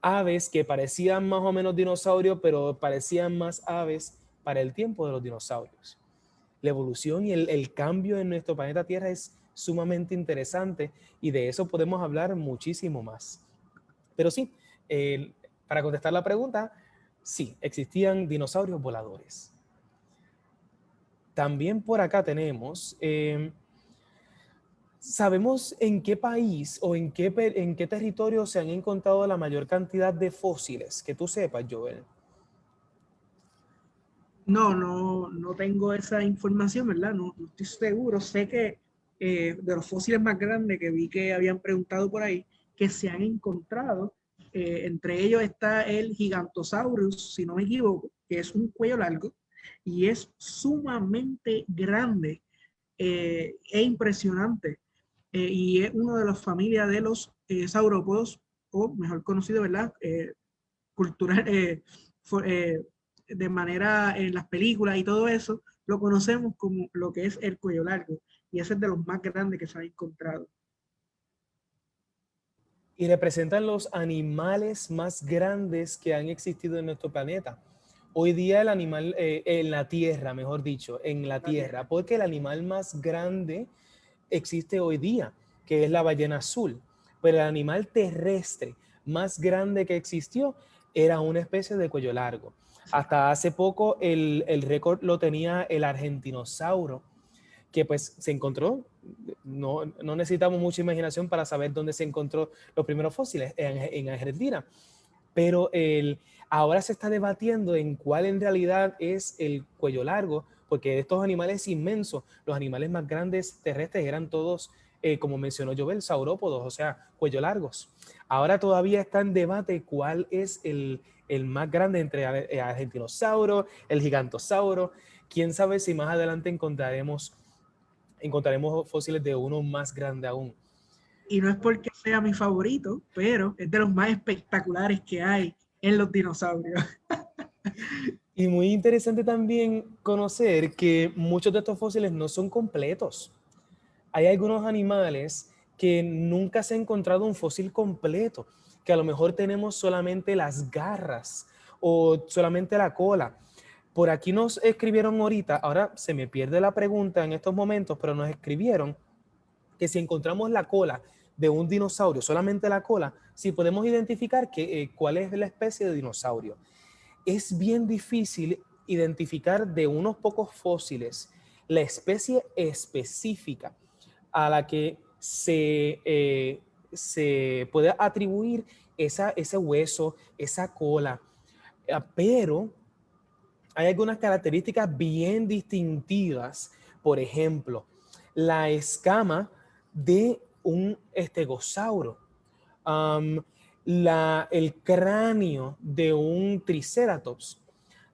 aves que parecían más o menos dinosaurios, pero parecían más aves para el tiempo de los dinosaurios. La evolución y el cambio en nuestro planeta Tierra es sumamente interesante y de eso podemos hablar muchísimo más. Pero sí, para contestar la pregunta, sí, existían dinosaurios voladores. También por acá tenemos, ¿sabemos en qué país o en qué territorio se han encontrado la mayor cantidad de fósiles? Que tú sepas, Joel. No tengo esa información, ¿verdad? No estoy seguro. Sé que de los fósiles más grandes que vi que habían preguntado por ahí, que se han encontrado, entre ellos está el Gigantosaurus, si no me equivoco, que es un cuello largo y es sumamente grande e impresionante. Y es uno de las familias de los saurópodos, o mejor conocido, ¿verdad? Cultural, de manera en las películas y todo eso, lo conocemos como lo que es el cuello largo. Y ese es de los más grandes que se han encontrado. Y representan los animales más grandes que han existido en nuestro planeta. Hoy día el animal, en la Tierra, mejor dicho, en la Tierra, porque el animal más grande existe hoy día, que es la ballena azul. Pero el animal terrestre más grande que existió era una especie de cuello largo. Hasta hace poco el récord lo tenía el argentinosauro, que pues se encontró, no necesitamos mucha imaginación para saber dónde se encontró los primeros fósiles, en Argentina. Pero ahora se está debatiendo en cuál en realidad es el cuello largo, porque estos animales inmensos, los animales más grandes terrestres eran todos, como mencionó Jovel, saurópodos, o sea, cuello largos. Ahora todavía está en debate cuál es el más grande entre el argentinosauro, el gigantosauro. Quién sabe si más adelante encontraremos fósiles de uno más grande aún. Y no es porque sea mi favorito, pero es de los más espectaculares que hay en los dinosaurios. Y muy interesante también conocer que muchos de estos fósiles no son completos. Hay algunos animales que nunca se ha encontrado un fósil completo, que a lo mejor tenemos solamente las garras o solamente la cola. Por aquí nos escribieron ahorita, ahora se me pierde la pregunta en estos momentos, pero nos escribieron que si encontramos la cola de un dinosaurio, solamente la cola, si podemos identificar cuál es la especie de dinosaurio. Es bien difícil identificar de unos pocos fósiles la especie específica a la que se puede atribuir ese hueso, esa cola. Pero hay algunas características bien distintivas. Por ejemplo, la escama de un estegosauro, um, el cráneo de un triceratops.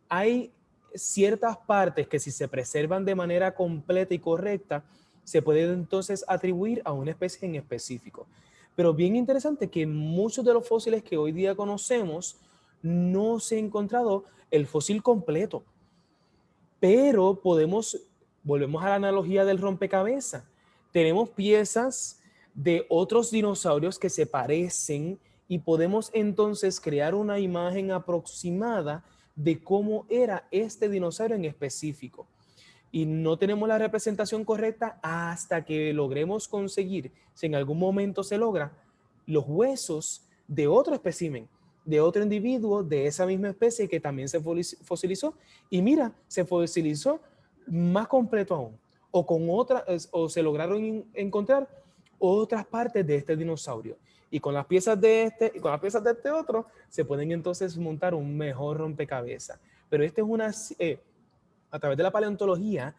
Hay ciertas partes que si se preservan de manera completa y correcta, se puede entonces atribuir a una especie en específico. Pero bien interesante que muchos de los fósiles que hoy día conocemos no se ha encontrado el fósil completo. Pero volvemos a la analogía del rompecabezas. Tenemos piezas de otros dinosaurios que se parecen y podemos entonces crear una imagen aproximada de cómo era este dinosaurio en específico. y no tenemos la representación correcta hasta que logremos conseguir, si en algún momento se logra, los huesos de otro espécimen, de otro individuo de esa misma especie que también se fosilizó. Y mira, se fosilizó más completo aún. O, con otra, o se lograron encontrar otras partes de este dinosaurio. Y con las piezas de este y con las piezas de este otro, se pueden entonces montar un mejor rompecabezas. Pero este es una, a través de la paleontología,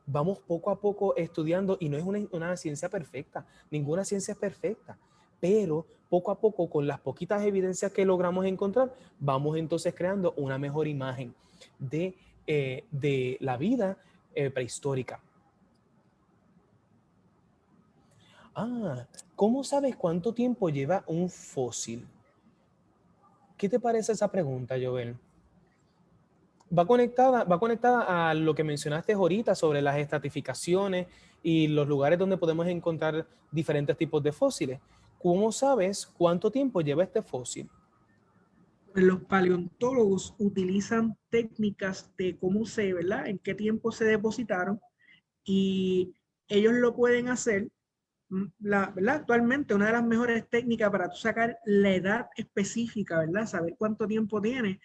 vamos poco a poco estudiando, y no es una ciencia perfecta, ninguna ciencia es perfecta, pero poco a poco, con las poquitas evidencias que logramos encontrar, vamos entonces creando una mejor imagen de la vida prehistórica. ¿Cómo sabes cuánto tiempo lleva un fósil? ¿Qué te parece esa pregunta, Joel? Va conectada a lo que mencionaste ahorita sobre las estratificaciones y los lugares donde podemos encontrar diferentes tipos de fósiles. ¿Cómo sabes cuánto tiempo lleva este fósil? Los paleontólogos utilizan técnicas de cómo se, ¿verdad? En qué tiempo se depositaron, y ellos lo pueden hacer, ¿verdad? Actualmente una de las mejores técnicas para sacar la edad específica, ¿verdad? Saber cuánto tiempo tiene,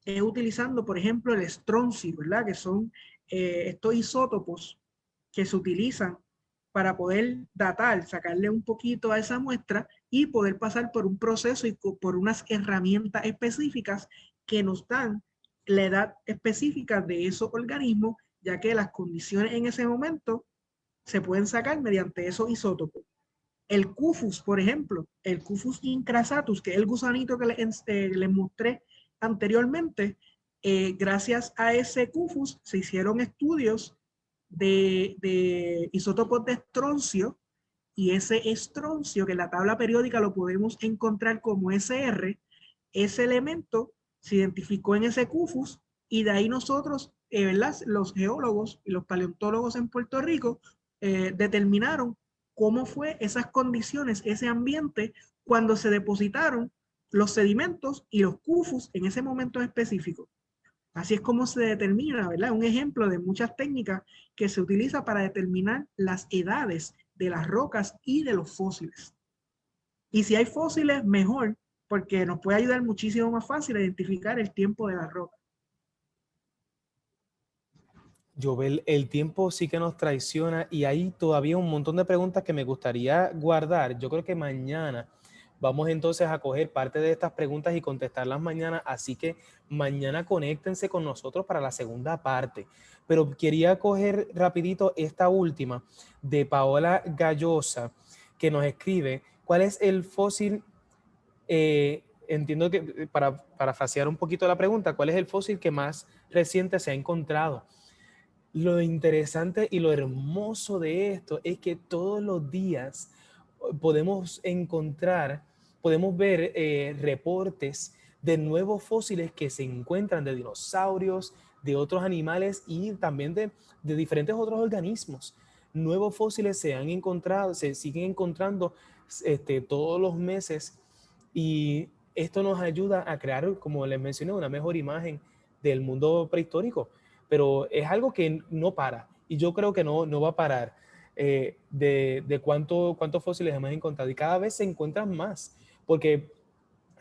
es utilizando, por ejemplo, el estroncio, ¿verdad? Que son estos isótopos que se utilizan para poder datar, sacarle un poquito a esa muestra y poder pasar por un proceso y por unas herramientas específicas que nos dan la edad específica de esos organismos, ya que las condiciones en ese momento se pueden sacar mediante esos isótopos. El Cufus, por ejemplo, el Cufus incrasatus, que es el gusanito que les mostré anteriormente, gracias a ese Cufus se hicieron estudios de isótopos de estroncio, y ese estroncio, que en la tabla periódica lo podemos encontrar como SR, ese elemento se identificó en ese Cufus, y de ahí nosotros, ¿verdad? Los geólogos y los paleontólogos en Puerto Rico determinaron cómo fue esas condiciones, ese ambiente, cuando se depositaron los sedimentos y los Cufus en ese momento específico. Así es como se determina, ¿verdad? Un ejemplo de muchas técnicas que se utiliza para determinar las edades de las rocas y de los fósiles. Y si hay fósiles, mejor, porque nos puede ayudar muchísimo más fácil a identificar el tiempo de la roca. Jovel, el tiempo sí que nos traiciona y hay todavía un montón de preguntas que me gustaría guardar. Yo creo que mañana vamos entonces a coger parte de estas preguntas y contestarlas mañana, así que mañana conéctense con nosotros para la segunda parte. Pero quería coger rapidito esta última de Paola Gallosa, que nos escribe, ¿cuál es el fósil? Entiendo que para parafrasear un poquito la pregunta, ¿cuál es el fósil que más reciente se ha encontrado? Lo interesante y lo hermoso de esto es que todos los días podemos encontrar, podemos ver reportes de nuevos fósiles que se encuentran de dinosaurios, de otros animales y también de diferentes otros organismos. Nuevos fósiles se han encontrado, se siguen encontrando todos los meses, y esto nos ayuda a crear, como les mencioné, una mejor imagen del mundo prehistórico. Pero es algo que no para, y yo creo que no va a parar de cuántos fósiles hemos encontrado, y cada vez se encuentran más, porque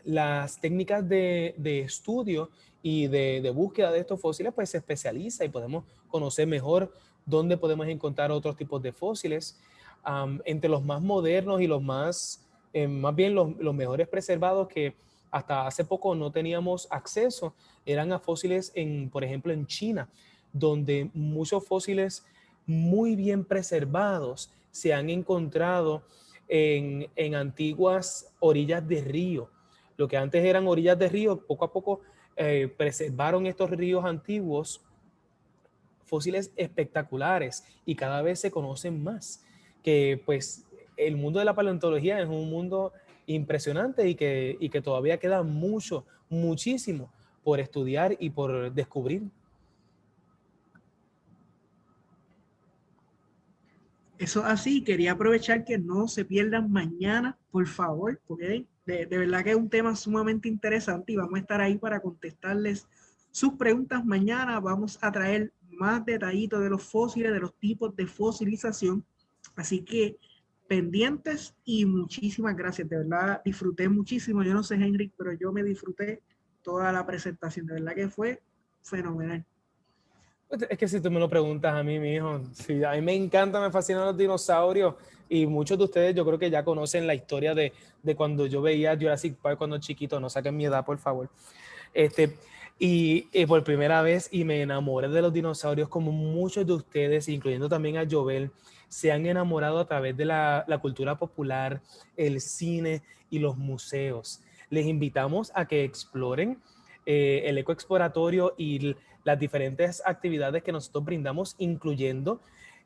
las técnicas de estudio y de búsqueda de estos fósiles pues se especializa, y podemos conocer mejor dónde podemos encontrar otros tipos de fósiles. Entre los más modernos y los más bien los mejores preservados, que hasta hace poco no teníamos acceso, eran a fósiles, por ejemplo, en China, donde muchos fósiles muy bien preservados se han encontrado en antiguas orillas de río. Lo que antes eran orillas de río, poco a poco preservaron estos ríos antiguos, fósiles espectaculares, y cada vez se conocen más. Que pues el mundo de la paleontología es un mundo impresionante, y que todavía queda muchísimo por estudiar y por descubrir. Eso así, quería aprovechar que no se pierdan mañana, por favor, porque de verdad que es un tema sumamente interesante y vamos a estar ahí para contestarles sus preguntas mañana. Vamos a traer más detallitos de los fósiles, de los tipos de fosilización. Así que pendientes y muchísimas gracias. De verdad, disfruté muchísimo. Yo no sé, Henrik, pero yo me disfruté toda la presentación. De verdad que fue fenomenal. Es que si tú me lo preguntas a mí, mi hijo, sí, a mí me encanta, me fascinan los dinosaurios y muchos de ustedes yo creo que ya conocen la historia de cuando yo veía Jurassic Park cuando chiquito, no saquen mi edad, por favor. Y por primera vez y me enamoré de los dinosaurios como muchos de ustedes, incluyendo también a Jovel, se han enamorado a través de la cultura popular, el cine y los museos. Les invitamos a que exploren el ecoexploratorio y las diferentes actividades que nosotros brindamos, incluyendo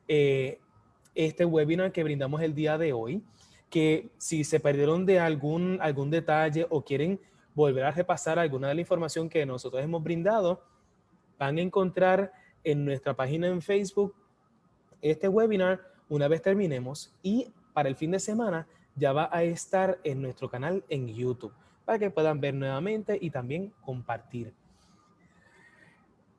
este webinar que brindamos el día de hoy, que si se perdieron de algún detalle o quieren volver a repasar alguna de la información que nosotros hemos brindado, van a encontrar en nuestra página en Facebook este webinar una vez terminemos, y para el fin de semana ya va a estar en nuestro canal en YouTube para que puedan ver nuevamente y también compartir.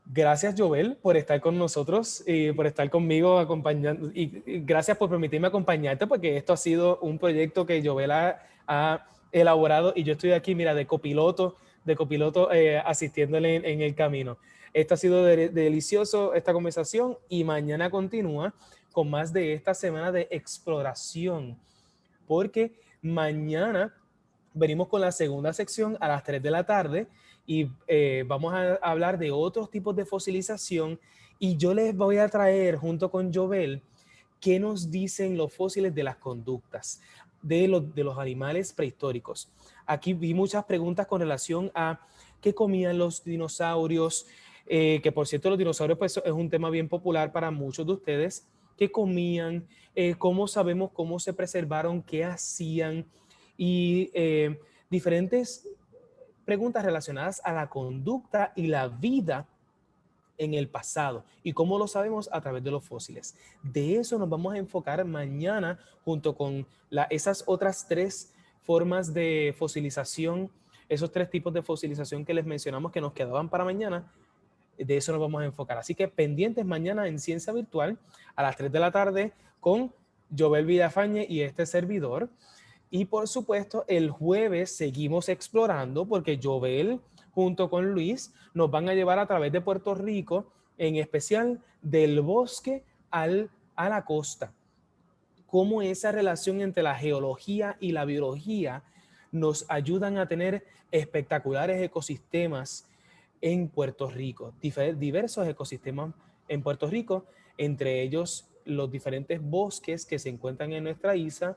Gracias, Jovel, por estar con nosotros y por estar conmigo acompañando. Y gracias por permitirme acompañarte, porque esto ha sido un proyecto que Jovel ha elaborado y yo estoy aquí, mira, de copiloto asistiéndole en el camino. Esto ha sido delicioso, esta conversación, y mañana continúa con más de esta semana de exploración, porque mañana venimos con la segunda sección a las 3 de la tarde y vamos a hablar de otros tipos de fosilización, y yo les voy a traer junto con Jovel qué nos dicen los fósiles de las conductas de los animales prehistóricos. Aquí vi muchas preguntas con relación a qué comían los dinosaurios, que por cierto los dinosaurios pues, es un tema bien popular para muchos de ustedes. ¿Qué comían? ¿Cómo sabemos cómo se preservaron? ¿Qué hacían? Y diferentes preguntas relacionadas a la conducta y la vida en el pasado. ¿Y cómo lo sabemos? A través de los fósiles. De eso nos vamos a enfocar mañana junto con esas otras 3 formas de fosilización, esos 3 tipos de fosilización que les mencionamos que nos quedaban para mañana. De eso nos vamos a enfocar. Así que pendientes mañana en Ciencia Virtual a las 3 de la tarde con Jovel Villafañe y este servidor. Y por supuesto, el jueves seguimos explorando porque Jovel junto con Luis nos van a llevar a través de Puerto Rico, en especial del bosque a la costa. Cómo esa relación entre la geología y la biología nos ayudan a tener espectaculares ecosistemas en Puerto Rico, diversos ecosistemas en Puerto Rico, entre ellos los diferentes bosques que se encuentran en nuestra isla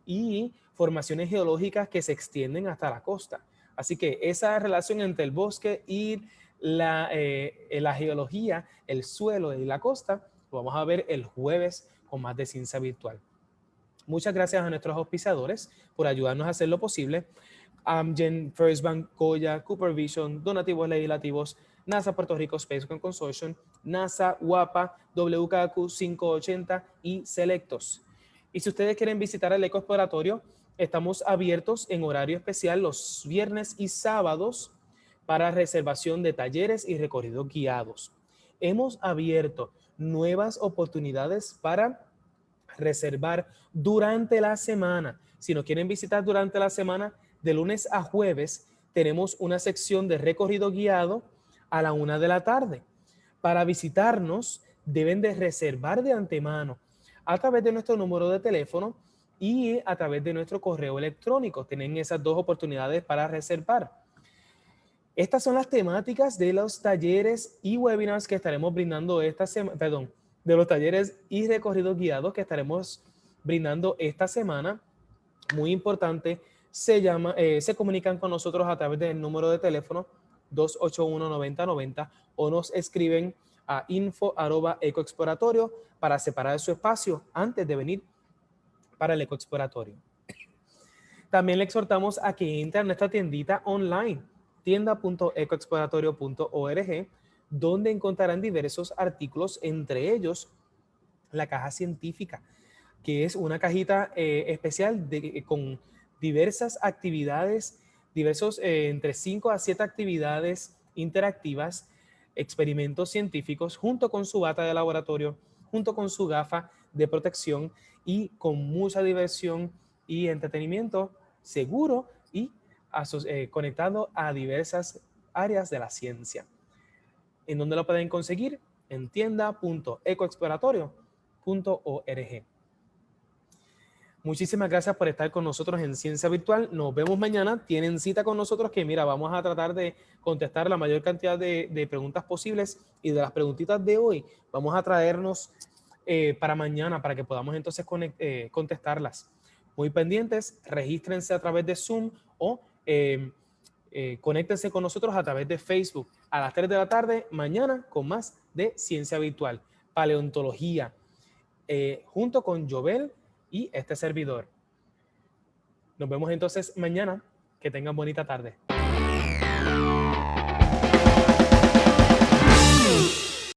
y formaciones geológicas que se extienden hasta la costa. Así que esa relación entre el bosque y la geología, el suelo y la costa, lo vamos a ver el jueves con más de Ciencia Virtual. Muchas gracias a nuestros auspiciadores por ayudarnos a hacer lo posible. Amgen, First Bank, Goya, Cooper Vision, Donativos Legislativos, NASA Puerto Rico Space Consortium, NASA, WAPA, WKQ 580 y Selectos. Y si ustedes quieren visitar el ecoexploratorio, estamos abiertos en horario especial los viernes y sábados para reservación de talleres y recorridos guiados. Hemos abierto nuevas oportunidades para reservar durante la semana. Si nos quieren visitar durante la semana, de lunes a jueves, tenemos una sección de recorrido guiado a la 1 de la tarde. Para visitarnos, deben de reservar de antemano a través de nuestro número de teléfono y a través de nuestro correo electrónico. Tienen esas 2 oportunidades para reservar. Estas son las temáticas de los talleres y webinars que estaremos brindando esta semana, de los talleres y recorridos guiados que estaremos brindando esta semana. Muy importante, se comunican con nosotros a través del número de teléfono 281-9090 o nos escriben a info@ecoexploratorio para separar su espacio antes de venir para el ecoexploratorio. También le exhortamos a que entre a nuestra tiendita online, tienda.ecoexploratorio.org, donde encontrarán diversos artículos, entre ellos la caja científica, que es una cajita especial con diversas actividades, entre 5 a 7 actividades interactivas experimentos científicos junto con su bata de laboratorio, junto con su gafa de protección y con mucha diversión y entretenimiento seguro y conectado a diversas áreas de la ciencia. ¿En dónde lo pueden conseguir? En tienda.ecoexploratorio.org. Muchísimas gracias por estar con nosotros en Ciencia Virtual. Nos vemos mañana. Tienen cita con nosotros que, mira, vamos a tratar de contestar la mayor cantidad de preguntas posibles, y de las preguntitas de hoy vamos a traernos para mañana para que podamos entonces contestarlas. Muy pendientes, regístrense a través de Zoom o conéctense con nosotros a través de Facebook a las 3 de la tarde mañana con más de Ciencia Virtual, Paleontología, junto con Jovel y este servidor. Nos vemos entonces mañana. Que tengan bonita tarde.